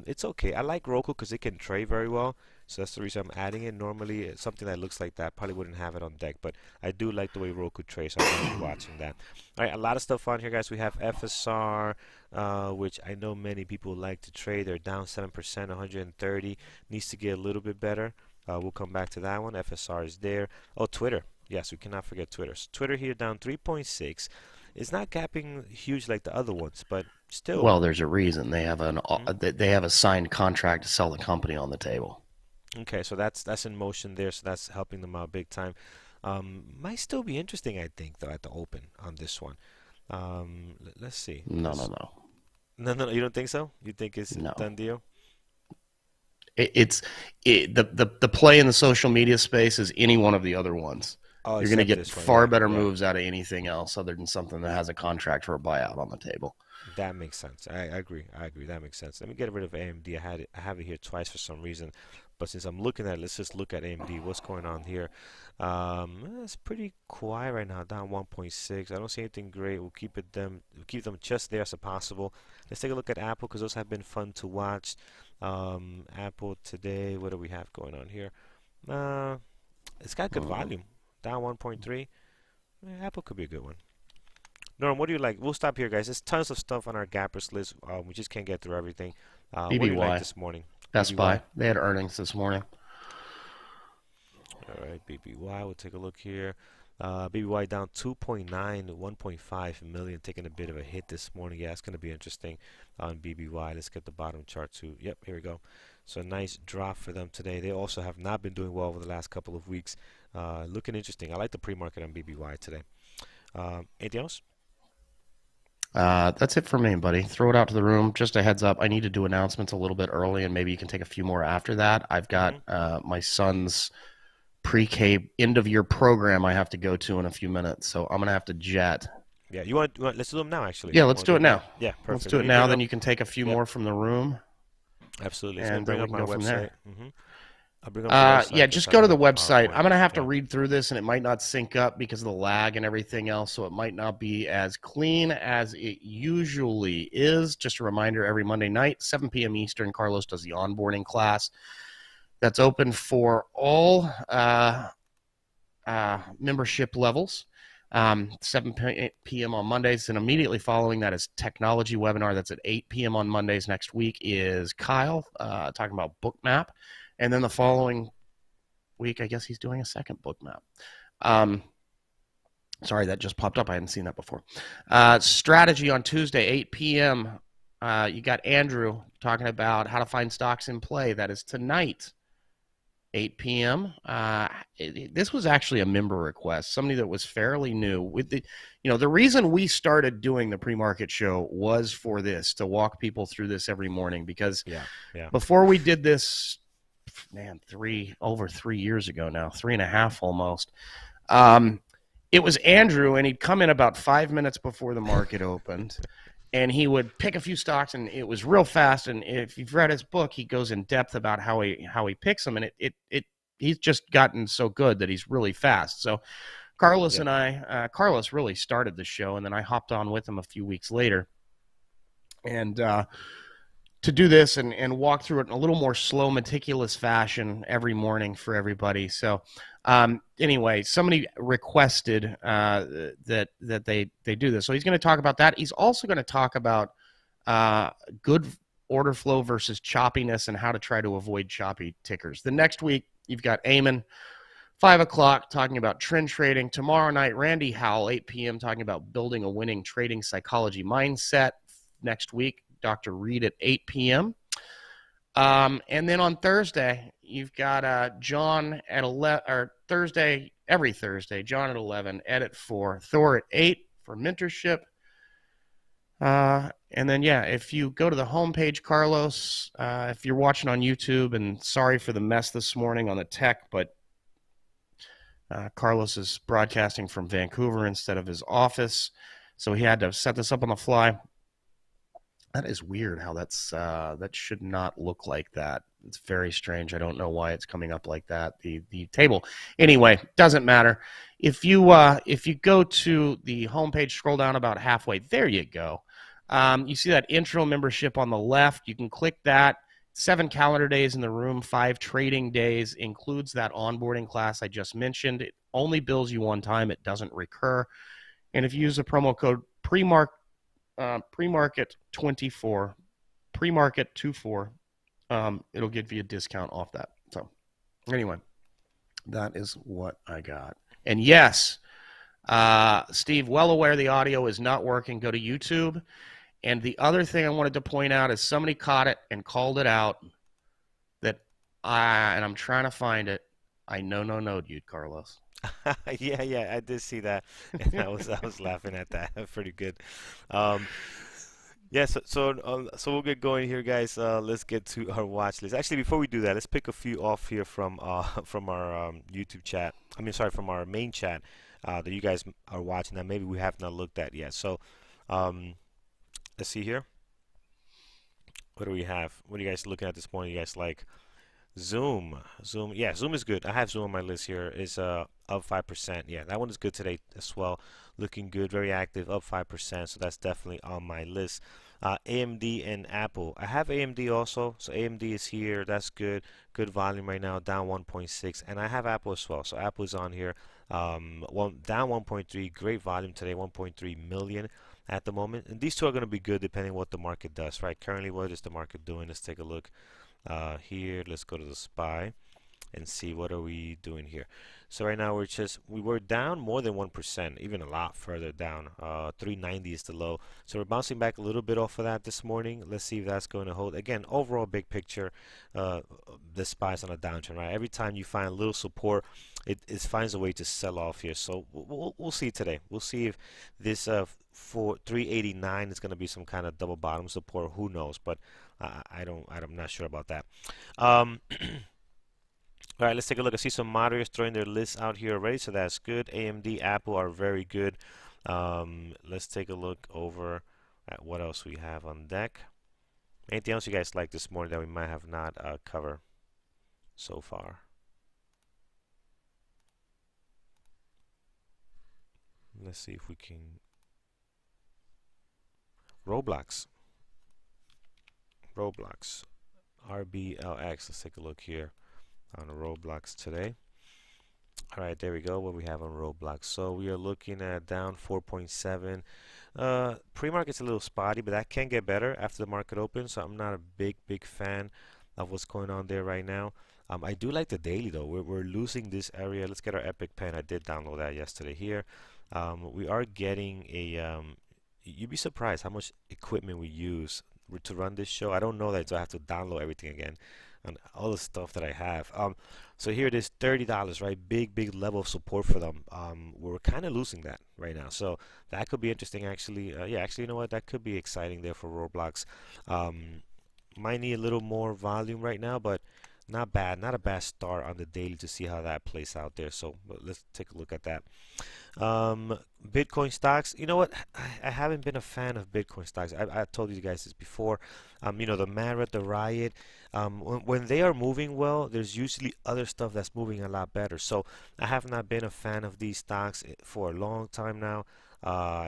It's okay. I like Roku because it can trade very well, so that's the reason I'm adding it. Normally, something that looks like that probably wouldn't have it on deck, but I do like the way Roku trades, so I'm going to be watching that. All right, a lot of stuff on here, guys. We have FSR, which I know many people like to trade. They're down 7%, 130. Needs to get a little bit better. We'll come back to that one. FSR is there. Oh, Twitter. Yes, we cannot forget Twitter. So Twitter here down 3.6. It's not gapping huge like the other ones, but still. Well, there's a reason they have they have a signed contract to sell the company on the table. Okay, so that's in motion there, so that's helping them out big time. Might still be interesting, I think, though, at the open on this one. Let's see. No. No, you don't think so? You think it's No. done deal? The play in the social media space is any one of the other ones. Oh, You're going to except get this one, far yeah, better yeah. moves out of anything else other than something that has a contract for a buyout on the table. That makes sense. I agree. That makes sense. Let me get rid of AMD. I have it here twice for some reason, but since I'm looking at it, let's just look at AMD. What's going on here? It's pretty quiet right now, down 1.6. I don't see anything great. We'll keep them just there as possible. Let's take a look at Apple because those have been fun to watch. Apple today. What do we have going on here? It's got good volume. Down 1.3. Apple could be a good one. Norm, what do you like? We'll stop here, guys. There's tons of stuff on our gappers list. We just can't get through everything. What do you like this morning? Best BBY. Buy. They had earnings this morning. All right, BBY. We'll take a look here. BBY down 2.9, 1.5 million, taking a bit of a hit this morning. Yeah, it's going to be interesting on BBY. Let's get the bottom chart too. Yep, here we go. So a nice drop for them today. They also have not been doing well over the last couple of weeks. Looking interesting. I like the pre-market on BBY today. Anything else? That's it for me, buddy. Throw it out to the room. Just a heads up, I need to do announcements a little bit early, and maybe you can take a few more after that. I've got my son's pre-K end-of-year program I have to go to in a few minutes, so I'm going to have to jet. Yeah, you want let's do them now, actually. Yeah, let's do it now. Yeah, perfect. Let's do it now, then you can take a few more from the room. Absolutely. And bring we up can my go from website. there. I'll bring up the website. Yeah, just go to the website. I'm going to have to read through this, and it might not sync up because of the lag and everything else, so it might not be as clean as it usually is. Just a reminder, every Monday night, 7 p.m. Eastern, Carlos does the onboarding class. That's open for all membership levels. 7 p.m. on Mondays, and immediately following that is technology webinar. That's at 8 p.m. on Mondays. Next week is Kyle talking about Bookmap, and then the following week, I guess he's doing a second Bookmap. Sorry, that just popped up. I hadn't seen that before. Strategy on Tuesday, 8 p.m. You got Andrew talking about how to find stocks in play. That is tonight. 8 p.m. This was actually a member request, somebody that was fairly new. With the reason we started doing the pre-market show was for this, to walk people through this every morning, because before we did this, man, over 3 years ago now, 3.5 almost. It was Andrew, and he'd come in about 5 minutes before the market opened. And he would pick a few stocks, and it was real fast. And if you've read his book, he goes in depth about how he picks them. And he's just gotten so good that he's really fast. So Carlos and I, Carlos really started the show, and then I hopped on with him a few weeks later. And to do this and walk through it in a little more slow, meticulous fashion every morning for everybody. So anyway, somebody requested that they do this. So he's going to talk about that. He's also going to talk about good order flow versus choppiness and how to try to avoid choppy tickers. The next week, you've got Eamon, 5 o'clock, talking about trend trading. Tomorrow night, Randy Howell, 8 p.m., talking about building a winning trading psychology mindset. Next week, Dr. Reed at 8 p.m. And then on Thursday, you've got John at 11, or every Thursday, John at 11, Ed at 4, Thor at 8 for mentorship. And then, yeah, if you go to the homepage, Carlos, if you're watching on YouTube, and sorry for the mess this morning on the tech, but Carlos is broadcasting from Vancouver instead of his office, so he had to set this up on the fly. That is weird how that should not look like that. It's very strange. I don't know why it's coming up like that. The table. Anyway, doesn't matter. If you go to the homepage, scroll down about halfway. There you go. You see that intro membership on the left. You can click that. 7 calendar days in the room, 5 trading days, includes that onboarding class I just mentioned. It only bills you one time. It doesn't recur. And if you use the promo code PreMarket 24, PreMarket 24, it'll give you a discount off that. So anyway, that is what I got. And yes, Steve, well aware the audio is not working. Go to YouTube. And the other thing I wanted to point out is somebody caught it and called it out that and I'm trying to find it. I no you, Carlos. Yeah, I did see that, and I was laughing at that. Pretty good. Um, yeah, so we'll get going here, guys. Let's get to our watch list. Actually, before we do that, let's pick a few off here from from our YouTube chat. I mean, sorry, from our main chat that you guys are watching that maybe we have not looked at yet. So um, let's see here. What do we have? What are you guys looking at this morning? You guys like Zoom, yeah, Zoom is good. I have Zoom on my list here. It's up 5%. Yeah, that one is good today as well. Looking good, very active, up 5%. So that's definitely on my list. AMD and Apple. I have AMD also, so AMD is here. That's good. Good volume right now, down 1.6, and I have Apple as well. So Apple is on here. Down 1.3. Great volume today, 1.3 million at the moment. And these two are going to be good depending on what the market does, right? Currently, what is the market doing? Let's take a look. Here, let's go to the SPY and see what are we doing here. So right now we were down more than 1%, even a lot further down. 390 is the low. So we're bouncing back a little bit off of that this morning. Let's see if that's going to hold. Again, overall big picture, the SPY's on a downtrend, right? Every time you find a little support, it finds a way to sell off here. So we'll see today. We'll see if this for 389 is going to be some kind of double bottom support. Who knows? But I'm not sure about that. All right, let's take a look. I see some moderators throwing their lists out here already, so that's good. AMD, Apple are very good. Let's take a look over at what else we have on deck. Anything else you guys like this morning that we might have not covered so far? Let's see if we can. Roblox, RBLX. Let's take a look here on Roblox today. All right, there we go. What we have on Roblox. So we are looking at down 4.7. Pre-market's a little spotty, but that can get better after the market opens. So I'm not a big fan of what's going on there right now. I do like the daily though. We're losing this area. Let's get our Epic Pen. I did download that yesterday here. We are getting a. You'd be surprised how much equipment we use to run this show. I don't know that, so I have to download everything again and all the stuff that I have. So here it is, $30, right? Big level of support for them. We're kind of losing that right now, so that could be interesting. Actually, yeah, actually, you know what? That could be exciting there for Roblox. Might need a little more volume right now, but not bad. Not a bad start on the daily to see how that plays out there. So let's take a look at that. Bitcoin stocks, you know what? I haven't been a fan of Bitcoin stocks. I told you guys this before. You know, the Mara, the Riot, when they are moving well, there's usually other stuff that's moving a lot better. So I have not been a fan of these stocks for a long time now.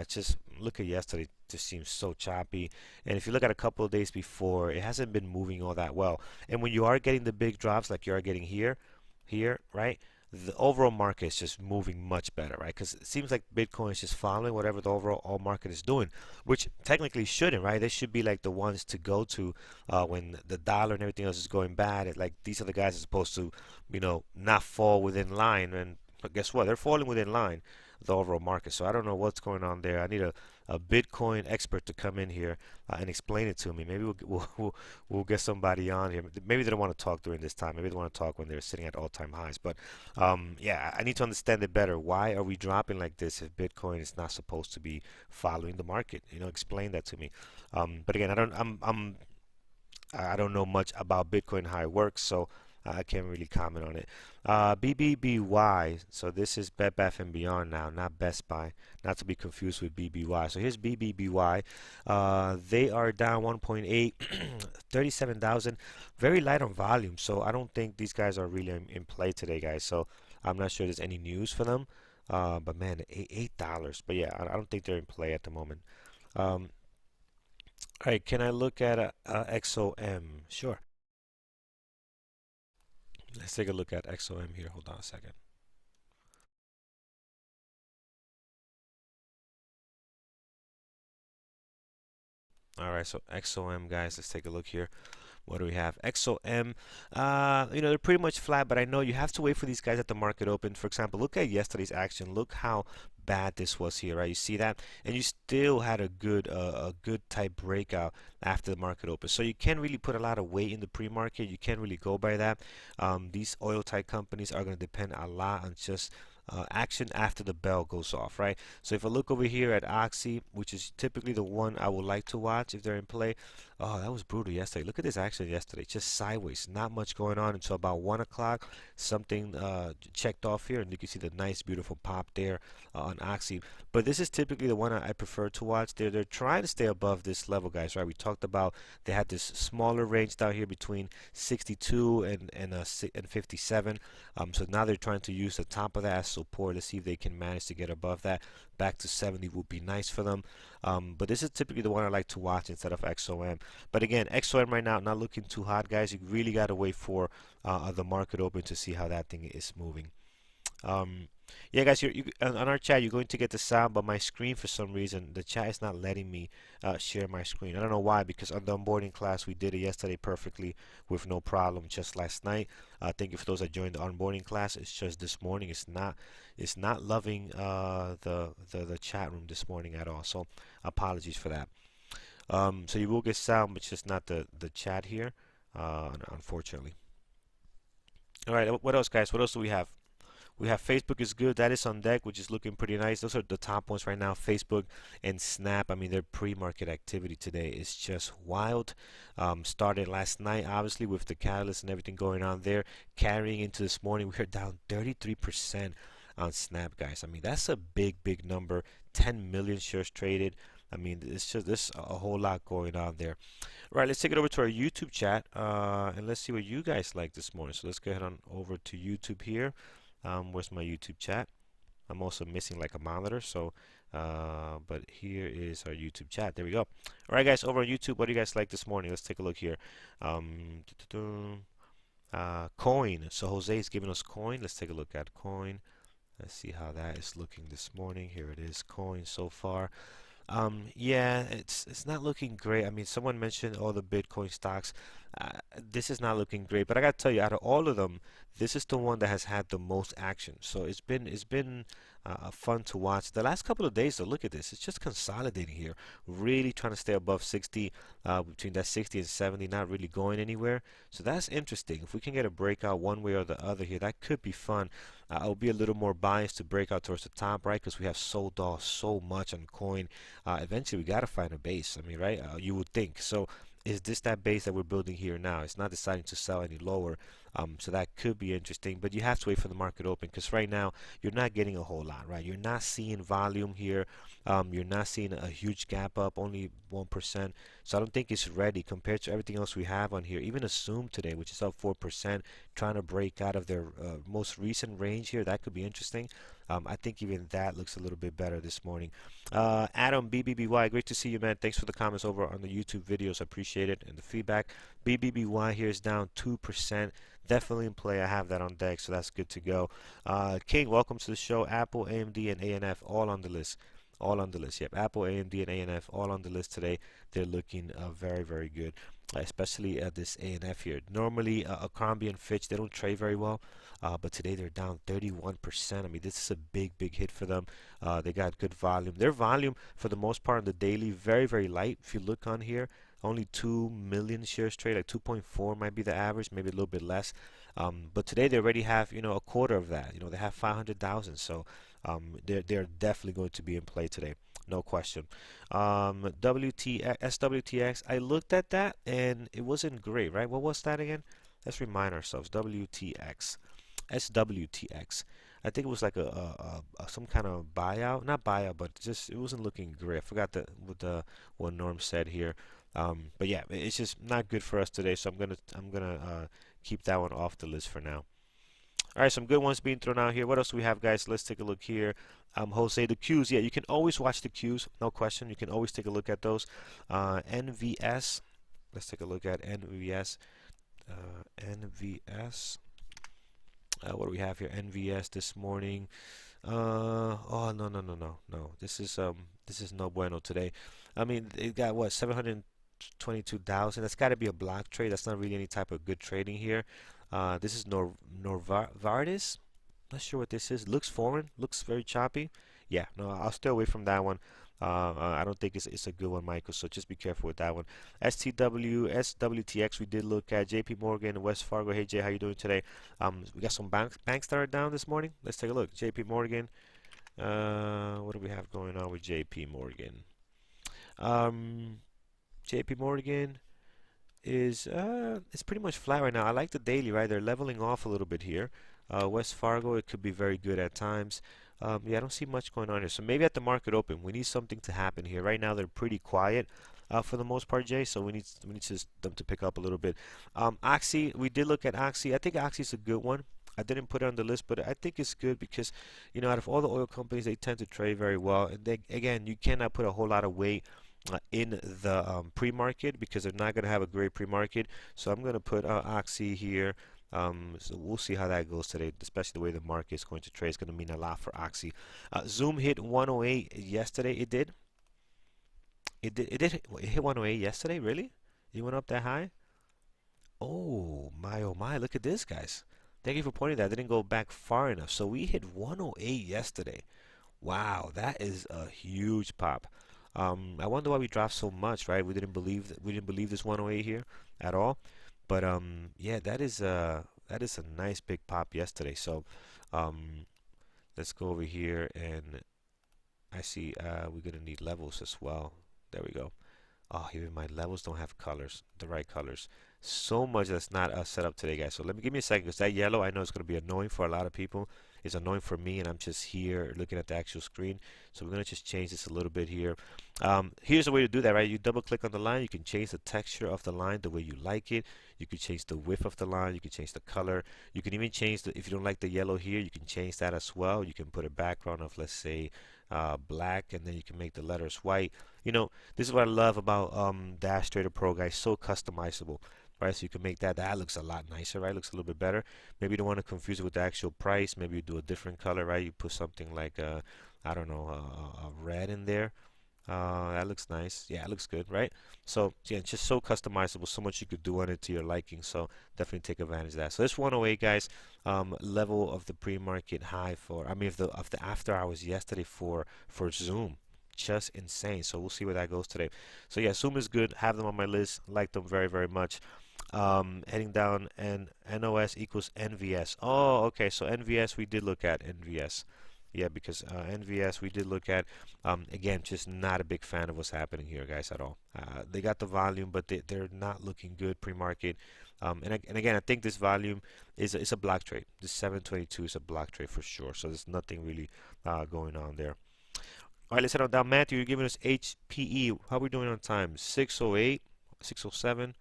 Just look at yesterday, it just seems so choppy. And if you look at a couple of days before, it hasn't been moving all that well. And when you are getting the big drops like you are getting here, right? The overall market is just moving much better, right? Because it seems like Bitcoin is just following whatever the overall market is doing, which technically shouldn't, right? They should be like the ones to go to when the dollar and everything else is going bad. Like these are the guys that are supposed to, you know, not fall within line. And but guess what? They're falling within line. the overall market. So I don't know what's going on there. I need a Bitcoin expert to come in here and explain it to me. Maybe we'll get somebody on here. Maybe they don't want to talk during this time. Maybe they want to talk when they're sitting at all-time highs. But yeah, I need to understand it better. Why are we dropping like this if Bitcoin is not supposed to be following the market? Explain that to me. But again, I don't know much about Bitcoin, how it works, so I can't really comment on it. BBBY, so this is Bed Bath & Beyond now, not Best Buy, not to be confused with BBY. So here's BBBY. They are down 1.8, 37,000, very light on volume, so I don't think these guys are really in play today, guys. So I'm not sure there's any news for them. But man, $8. But yeah, I don't think they're in play at the moment. All right, can I look at XOM? Sure. Let's take a look at XOM here. Hold on a second. All right, so XOM, guys, let's take a look here. What do we have? XOM, they're pretty much flat, but I know you have to wait for these guys at the market open. For example, look at yesterday's action. Look how bad this was here, right? You see that? And you still had a good type breakout after the market open. So you can't really put a lot of weight in the pre-market. You can't really go by that. These oil type companies are going to depend a lot on just action after the bell goes off, right? So if I look over here at Oxy, which is typically the one I would like to watch if they're in play. Oh, that was brutal yesterday. Look at this action yesterday, just sideways, not much going on until about 1 o'clock. Something checked off here, and you can see the nice, beautiful pop there on Oxy. But this is typically the one I prefer to watch. They're trying to stay above this level, guys, right? We talked about they had this smaller range down here between 62 and 57. So now they're trying to use the top of that as support. Let's see if they can manage to get above that. Back to 70 would be nice for them. But this is typically the one I like to watch instead of XOM. But again, XOM right now not looking too hot, guys. You really got to wait for the market open to see how that thing is moving. Yeah, guys, on our chat, you're going to get the sound, but my screen, for some reason, the chat is not letting me share my screen. I don't know why, because on the onboarding class, we did it yesterday perfectly with no problem, just last night. Thank you for those that joined the onboarding class. It's just this morning, it's not loving the chat room this morning at all. So apologies for that. So you will get sound, but just not the chat here, unfortunately. All right, what else, guys? What else do we have? We have Facebook is good. That is on deck, which is looking pretty nice. Those are the top ones right now. Facebook and Snap. I mean, their pre-market activity today is just wild. Started last night, obviously, with the catalyst and everything going on there. Carrying into this morning, we are down 33% on Snap, guys. I mean, that's a big, big number. 10 million shares traded. I mean, it's just there's a whole lot going on there. All right, let's take it over to our YouTube chat, and let's see what you guys like this morning. So let's go ahead on over to YouTube here. Where's my YouTube chat? I'm also missing like a monitor, so but here is our YouTube chat. There we go. All right, guys, over on YouTube, what do you guys like this morning? Let's take a look here. Coin. So Jose is giving us coin. Let's take a look at coin. Let's see how that is looking this morning. Here it is, coin so far. Yeah, it's not looking great. I mean, someone mentioned all the Bitcoin stocks. This is not looking great, but I gotta tell you, out of all of them, this is the one that has had the most action. So it's been fun to watch. The last couple of days, though, look at this. It's just consolidating here, really trying to stay above 60, between that 60 and 70, not really going anywhere. So that's interesting. If we can get a breakout one way or the other here, that could be fun. I'll be a little more biased to break out towards the top, right? Because we have sold off so much on coin. Eventually, we got to find a base. I mean, right? You would think. So is this that base that we're building here now? It's not deciding to sell any lower. So that could be interesting, but you have to wait for the market open because right now you're not getting a whole lot, right? You're not seeing volume here. You're not seeing a huge gap up, only 1%. So I don't think it's ready compared to everything else we have on here. Even Assume today, which is up 4%, trying to break out of their most recent range here. That could be interesting. I think even that looks a little bit better this morning. Adam BBBY, great to see you, man. Thanks for the comments over on the YouTube videos. I appreciate it and the feedback. BBBY here is down 2%. Definitely in play. I have that on deck, so that's good to go. King, welcome to the show. Apple, AMD, and ANF all on the list. All on the list. Yep, Apple, AMD, and ANF all on the list today. They're looking very, very good. especially this ANF here. Normally, Abercrombie and Fitch, they don't trade very well, but today they're down 31%. I mean, this is a big hit for them. They got good volume. Their volume, for the most part, on the daily, very light. If you look on here, only 2 million shares trade, like 2.4 might be the average, maybe a little bit less. But today they already have, a quarter of that. They have 500,000. So they're definitely going to be in play today. No question. SWTX, I looked at that and it wasn't great, right? What was that again? Let's remind ourselves. WTX, SWTX. I think it was like some kind of buyout, not buyout, but just it wasn't looking great. I forgot what Norm said here. But yeah, it's just not good for us today. So I'm gonna keep that one off the list for now. All right, some good ones being thrown out here. What else do we have, guys? Let's take a look here. Jose, the Qs. Yeah, you can always watch the Qs. No question. You can always take a look at those. NVS. Let's take a look at NVS. NVS. What do we have here? NVS this morning. Oh, no. This is no bueno today. I mean, it got what, 722,000. That's got to be a block trade. That's not really any type of good trading here. This is Novartis. Not sure what this is. Looks foreign. Looks very choppy. Yeah, no, I'll stay away from that one. I don't think it's a good one, Michael. So just be careful with that one. STW, SWTX. We did look at JP Morgan, West Fargo. Hey Jay, how you doing today? We got some banks that are down this morning. Let's take a look. JP Morgan. What do we have going on with JP Morgan? JP Morgan is it's pretty much flat right now. I like the daily, right? They're leveling off a little bit here. West Fargo, it could be very good at times. Yeah, I don't see much going on here. So maybe at the market open, we need something to happen here. Right now, they're pretty quiet for the most part, Jay. So we need just them to pick up a little bit. Oxy, we did look at Oxy. I think Oxy is a good one. I didn't put it on the list, but I think it's good because, out of all the oil companies, they tend to trade very well. And they, again, you cannot put a whole lot of weight in the pre-market because they're not going to have a great pre-market. So I'm going to put Oxy here. So we'll see how that goes today, especially the way the market is going to trade. It's going to mean a lot for Oxy. Zoom hit 108 yesterday. It did. It hit 108 yesterday. Really? It went up that high? Oh my! Look at this, guys. Thank you for pointing that. I didn't go back far enough. So we hit 108 yesterday. Wow, that is a huge pop. I wonder why we dropped so much, right? We didn't believe this 108 here at all. But yeah, that is a nice big pop yesterday. So let's go over here, and I see we're gonna need levels as well. There we go. Oh, even my levels don't have colors, the right colors. So much that's not set up today, guys. So give me a second, because that yellow, I know it's going to be annoying for a lot of people. It's annoying for me, and I'm just here looking at the actual screen. So we're going to just change this a little bit here. Here's a way to do that, right? You double click on the line. You can change the texture of the line the way you like it. You can change the width of the line. You can change the color. You can even change if you don't like the yellow here, you can change that as well. You can put a background of, let's say, black, and then you can make the letters white. This is what I love about Dash Trader Pro, guys. So customizable, right? So you can make that looks a lot nicer, right? Looks a little bit better. Maybe you don't want to confuse it with the actual price. Maybe you do a different color, right? You put something like I don't know, a red in there. That looks nice. Yeah, it looks good, right? So yeah, it's just so customizable. So much you could do on it to your liking. So definitely take advantage of that. So this 108, guys, level of the pre-market high for, of the after hours yesterday for Zoom. Just insane. So we'll see where that goes today. So yeah, Zoom is good. Have them on my list. Like them very much. Heading down, and NOS equals NVS. Oh, okay. So NVS, we did look at NVS. Yeah, because NVS we did look at. Again, just not a big fan of what's happening here, guys, at all. They got the volume, but they're not looking good pre-market. And again, I think this volume is a block trade. This 722 is a block trade for sure. So there's nothing really going on there. All right, let's head on down. Matthew, you're giving us HPE. How are we doing on time? 608, 607.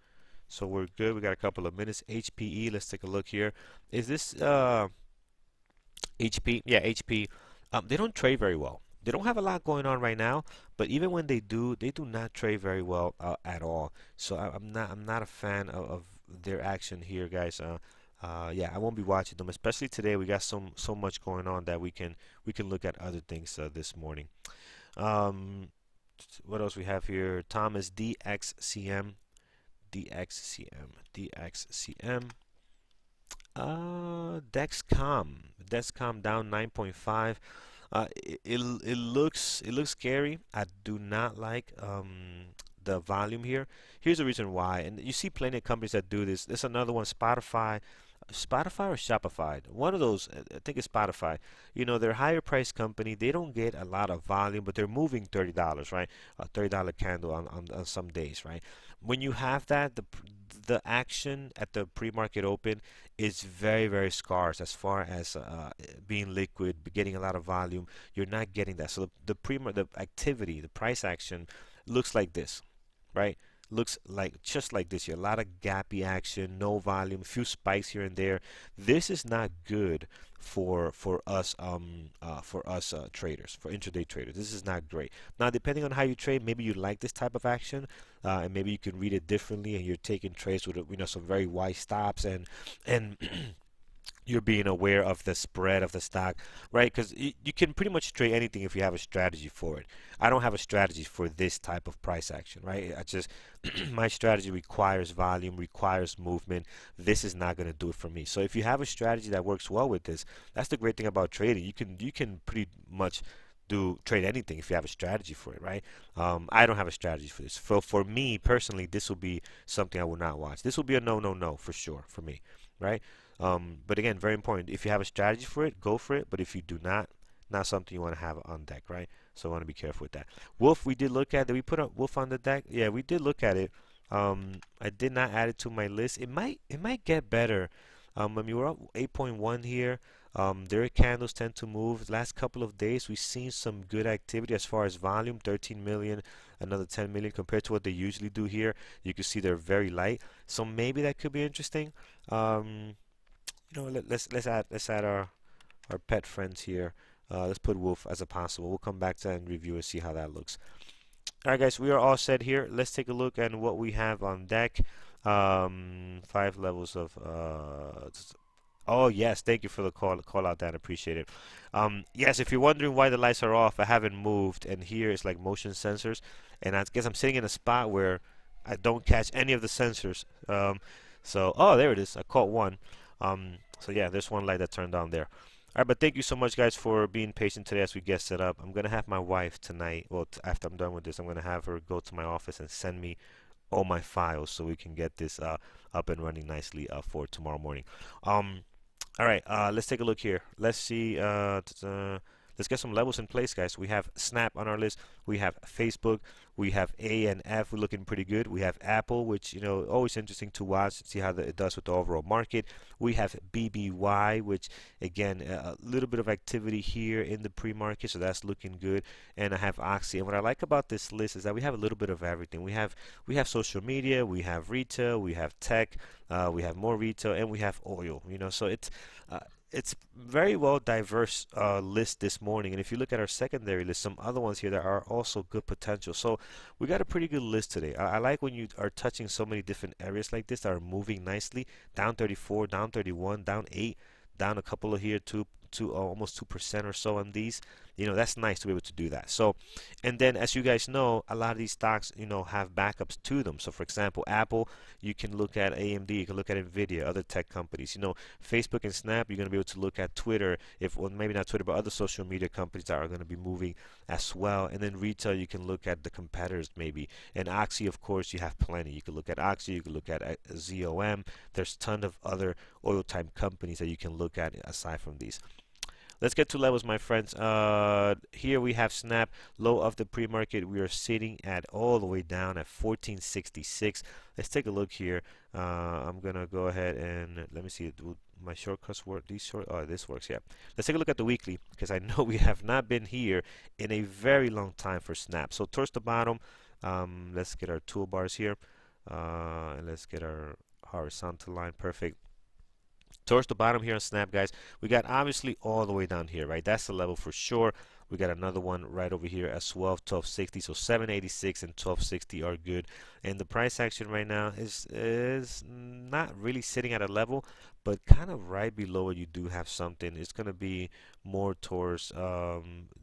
So we're good. We got a couple of minutes. HPE, let's take a look here. Is this HP? Yeah, HP. They don't trade very well. They don't have a lot going on right now, but even when they do not trade very well at all. So I'm not a fan of their action here, guys. Yeah, I won't be watching them, especially today. We got so much going on that we can look at other things this morning. What else we have here? Thomas DXCM. DXCM. Dexcom down 9.5. It looks scary. I do not like the volume here. Here's the reason why, and you see plenty of companies that do this. There's another one, Spotify or Shopify. One of those, I think it's Spotify. You know, they're a higher price company. They don't get a lot of volume, but they're moving $30, right? A $30 candle on some days, right? When you have that, the action at the pre-market open is very, very scarce as far as being liquid, getting a lot of volume. You're not getting that. So the activity, the price action looks like this, right? Looks like just like this here. A lot of gappy action, no volume, a few spikes here and there. This is not good for us traders, for intraday traders. This is not great. Now, depending on how you trade, maybe you like this type of action, and maybe you can read it differently, and you're taking trades with some very wide stops and you're being aware of the spread of the stock, right? Because you can pretty much trade anything if you have a strategy for it. I don't have a strategy for this type of price action, right? I just my strategy requires volume, requires movement. This is not going to do it for me. So if you have a strategy that works well with this, that's the great thing about trading. You can pretty much trade anything if you have a strategy for it, right? I don't have a strategy for this. For me personally, this will be something I will not watch. This will be a no for sure for me, right? But again, very important. If you have a strategy for it, go for it. But if you do not something you want to have on deck, right? So I want to be careful with that. Wolf, we did look at. Did we put a Wolf on the deck? Yeah, we did look at it. I did not add it to my list. It might get better. I mean, we're up 8.1 here. Their candles tend to move. The last couple of days, we've seen some good activity as far as volume, 13 million, another 10 million compared to what they usually do here. You can see they're very light. So maybe that could be interesting. Let's add our pet friends here. Let's put Wolf as a possible. We'll come back to that and review and see how that looks. All right, guys, we are all set here. Let's take a look at what we have on deck. 5 levels of. Oh yes, thank you for the call out, Dan. Appreciate it. Yes, if you're wondering why the lights are off, I haven't moved, and here is like motion sensors, and I guess I'm sitting in a spot where I don't catch any of the sensors. Oh, there it is. I caught one. So yeah, there's one light that turned on there. All right, but thank you so much, guys, for being patient today as we get set up. I'm gonna have my wife tonight. Well, after I'm done with this, I'm gonna have her go to my office and send me all my files so we can get this up and running nicely for tomorrow morning. All right, let's take a look here. Let's see. Let's get some levels in place, guys. We have Snap on our list. We have Facebook. We have A and F. We're looking pretty good. We have Apple, which, always interesting to watch, see how it does with the overall market. We have BBY, which, again, a little bit of activity here in the pre-market, so that's looking good. And I have Oxy. And what I like about this list is that we have a little bit of everything. We have social media, we have retail, we have tech, we have more retail, and we have oil. So it's very well diverse list this morning, and if you look at our secondary list, some other ones here that are also good potential. So we got a pretty good list today. I like when you are touching so many different areas like this that are moving nicely. Down 34, down 31, down 8, down a couple of here, almost 2% or so on these. That's nice to be able to do that. So, and then as you guys know, a lot of these stocks, have backups to them. So for example, Apple, you can look at AMD, you can look at Nvidia, other tech companies. Facebook and Snap, you're going to be able to look at Twitter, well, maybe not Twitter, but other social media companies that are going to be moving as well. And then retail, you can look at the competitors maybe. And Oxy, of course, you have plenty. You can look at Oxy, you can look at ZOM. There's a ton of other oil type companies that you can look at aside from these. Let's get to levels, my friends. Here we have Snap, low of the pre-market. We are sitting at all the way down at 1466. Let's take a look here. I'm gonna go ahead and let me see. Do my shortcuts work? This works. Yeah. Let's take a look at the weekly, because I know we have not been here in a very long time for Snap. So towards the bottom, let's get our toolbars here, and let's get our horizontal line. Perfect. Towards the bottom here on Snap, guys, we got obviously all the way down here, right? That's the level for sure. We got another one right over here as well, 1260. So 786 and 1260 are good. And the price action right now is not really sitting at a level, but kind of right below it you do have something. It's going to be more towards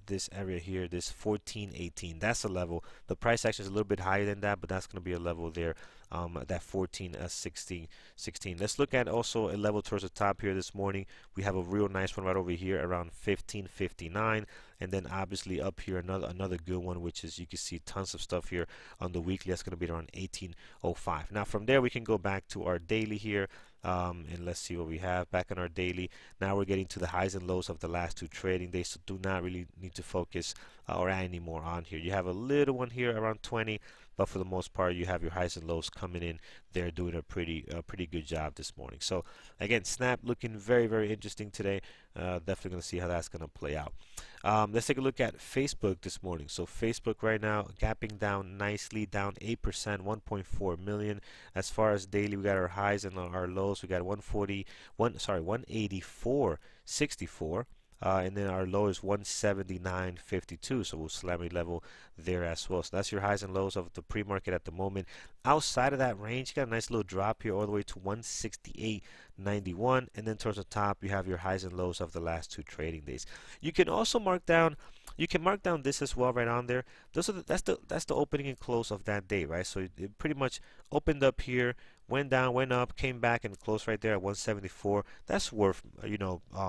this area here, this 14.18. That's a level. The price action is a little bit higher than that, but that's going to be a level there, that 14.16. Let's look at also a level towards the top here this morning. We have a real nice one right over here around 15.59, and then obviously up here another good one, which is, you can see tons of stuff here on the weekly. That's going to be around 18.05. Now from there we can go back to our daily here. And let's see what we have back on our daily. Now we're getting to the highs and lows of the last two trading days, so do not really need to focus or add any more on here. You have a little one here around 20, but for the most part you have your highs and lows coming in. They're doing a pretty good job this morning. So again, Snap looking very interesting today. Definitely going to see how that's going to play out. Let's take a look at Facebook this morning. So Facebook right now gapping down nicely, down 8%, 1.4 million. As far as daily, we got our highs and our lows. We got 184.64. And then our low is 179.52, so we'll slam a level there as well. So that's your highs and lows of the pre-market at the moment. Outside of that range, you got a nice little drop here all the way to 168.91, and then towards the top you have your highs and lows of the last two trading days. You can also mark down this as well right on there. That's the opening and close of that day, right? So it pretty much opened up here, went down, went up, came back, and closed right there at 174. That's worth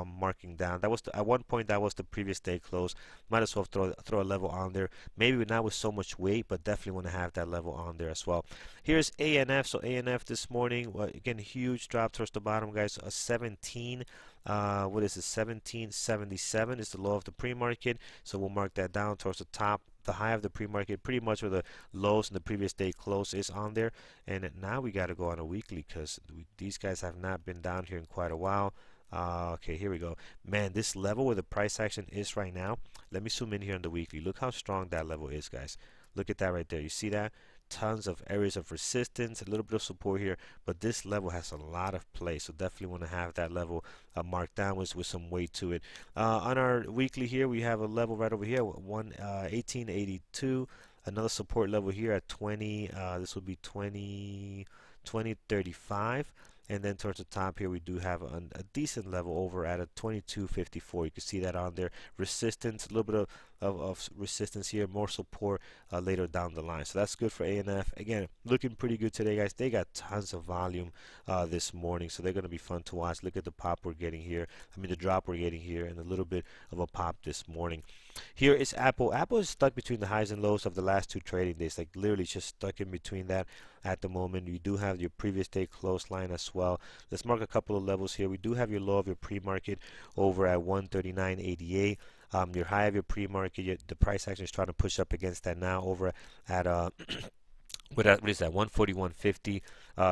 marking down. That was at one point that was the previous day close. Might as well throw a level on there. Maybe not with so much weight, but definitely want to have that level on there as well. Here's ANF. So ANF this morning, again, huge drop towards the bottom, guys. A 17. What is it? 1777 is the low of the pre-market. So we'll mark that down towards the top. The high of the pre-market, pretty much where the lows in the previous day close is on there. And now we got to go on a weekly, because these guys have not been down here in quite a while. Okay, here we go. Man, this level where the price action is right now, let me zoom in here on the weekly. Look how strong that level is, guys. Look at that right there. You see that? Tons of areas of resistance, a little bit of support here, but this level has a lot of play, so definitely want to have that level marked down with some weight to it. On our weekly here, we have a level right over here, 1882. Another support level here at 20. This would be 2035. And then towards the top here, we do have a decent level over at a 2254. You can see that on there. Resistance, a little bit of resistance here, more support later down the line. So that's good for ANF. Again, looking pretty good today, guys. They got tons of volume this morning, so they're going to be fun to watch. Look at the pop we're getting here. I mean, the drop we're getting here, and a little bit of a pop this morning. Here is Apple. Apple is stuck between the highs and lows of the last two trading days, like literally just stuck in between that at the moment. You do have your previous day close line as well. Let's mark a couple of levels here. We do have your low of your pre-market over at 139.88. Your high of your pre-market, the price action is trying to push up against that now over at what is that, 141.50.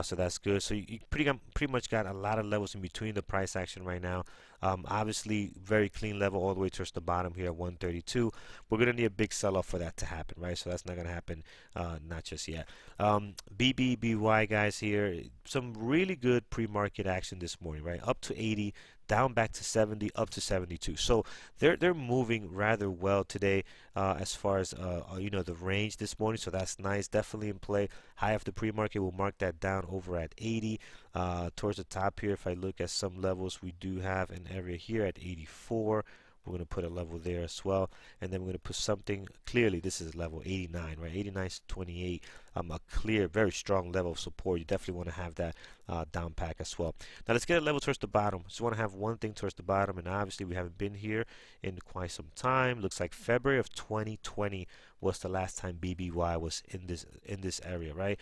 So that's good. So you pretty much got a lot of levels in between the price action right now. Obviously very clean level all the way towards the bottom here at 132. We're gonna need a big sell-off for that to happen, right? So that's not gonna happen, not just yet. BBBY, guys, here, some really good pre-market action this morning, right? Up to 80, down back to 70, up to 72. So they're moving rather well today as far as the range this morning. So that's nice, definitely in play. High of the pre-market, we'll mark that down over at 80. Towards the top here, if I look at some levels, we do have an area here at 84. We're going to put a level there as well, and then we're going to put something, clearly this is level 89, right? 89 to 28, a clear, very strong level of support. You definitely want to have that down pack as well. Now let's get a level towards the bottom. Just want to have one thing towards the bottom, and obviously we haven't been here in quite some time. Looks like February of 2020 was the last time BBY was in this area, right?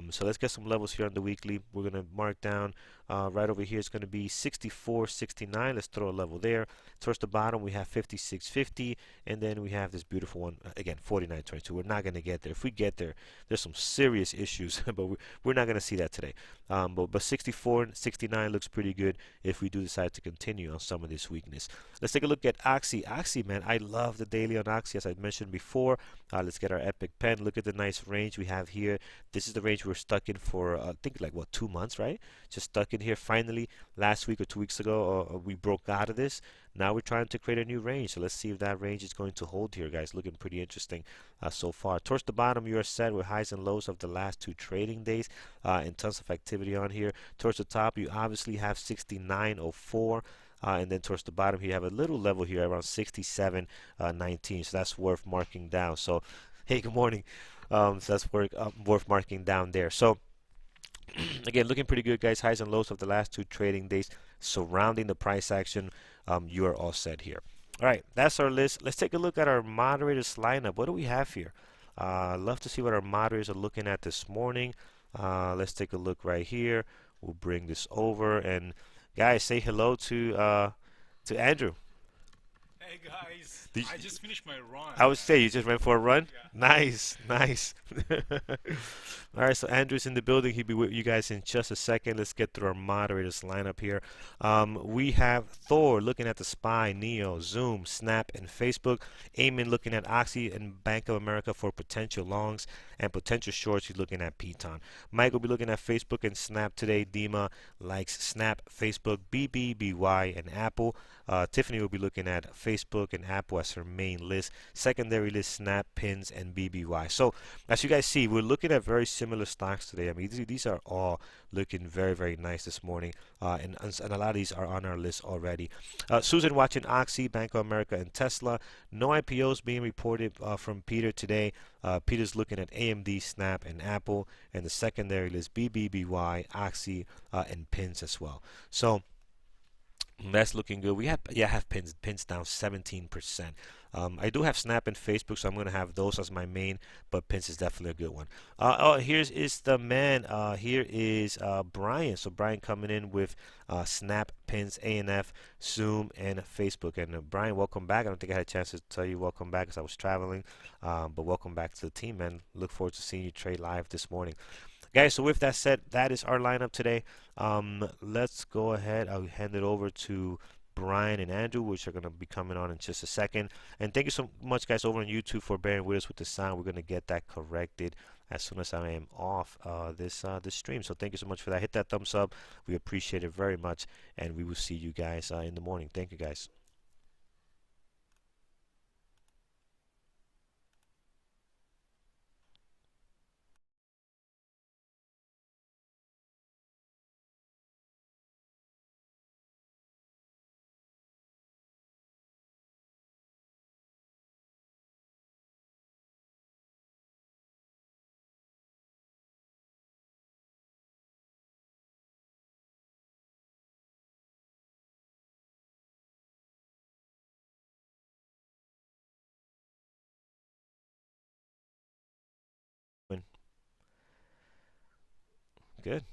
So let's get some levels here on the weekly. We're going to mark down right over here. It's going to be 64.69. Let's throw a level there. Towards the bottom we have 56.50, and then we have this beautiful one again, 49.22. We're not going to get there. If we get there, there's some serious issues, but we're not going to see that today. But 64.69 looks pretty good if we do decide to continue on some of this weakness. Let's take a look at Oxy. Oxy, man, I love the daily on Oxy, as I mentioned before. Let's get our epic pen. Look at the nice range we have here. This is the range we're stuck in for I think like what, 2 months, right? Just stuck in here. Finally, last week or 2 weeks ago, we broke out of this. Now we're trying to create a new range. So let's see if that range is going to hold here, guys. Looking pretty interesting so far. Towards the bottom, you are set with highs and lows of the last two trading days. and tons of activity on here. Towards the top, you obviously have 69.04. And then towards the bottom, you have a little level here around 67.19. So that's worth marking down. So, hey, good morning. So that's worth marking down there. So, again, looking pretty good, guys. Highs and lows of the last 2 trading days surrounding the price action. You are all set here. All right, that's our list. Let's take a look at our moderators lineup. What do we have here? Love to see what our moderators are looking at this morning. Let's take a look right here. We'll bring this over, and guys, say hello to Andrew. Hey guys, Did I just finished my run. I would say you just went for a run. Yeah. Nice, nice. All right, so Andrew's in the building. He'll be with you guys in just a second. Let's get through our moderators lineup here. We have Thor looking at the SPY, Neo, Zoom, Snap, and Facebook. Eamon looking at Oxy and Bank of America for potential longs and potential shorts. He's looking at Piton. Mike will be looking at Facebook and Snap today. Dima likes Snap, Facebook, BBBY, and Apple. Tiffany will be looking at Facebook and Apple as her main list. Secondary list, Snap, Pins, and BBY. So as you guys see, we're looking at very similar stocks today. I mean, these are all looking very, very nice this morning. And a lot of these are on our list already. Susan watching Oxy, Bank of America, and Tesla. No IPOs being reported from Peter today. Peter's looking at AMD, Snap, and Apple. And the secondary list, BBBY, Oxy, and Pins as well. So that's looking good. We have pins down 17%. I do have Snap and Facebook, so I'm gonna have those as my main, but pins is definitely a good one. Here's is the man. Here is Brian. So Brian coming in with Snap, Pins, ANF, Zoom, and Facebook. And Brian, welcome back. I don't think I had a chance to tell you welcome back because I was traveling, but welcome back to the team, man. Look forward to seeing you trade live this morning. Guys, so with that said, that is our lineup today. Let's go ahead. I'll hand it over to Brian and Andrew, which are going to be coming on in just a second. And thank you so much, guys, over on YouTube for bearing with us with the sound. We're going to get that corrected as soon as I am off this stream. So thank you so much for that. Hit that thumbs up. We appreciate it very much. And we will see you guys in the morning. Thank you, guys. Good.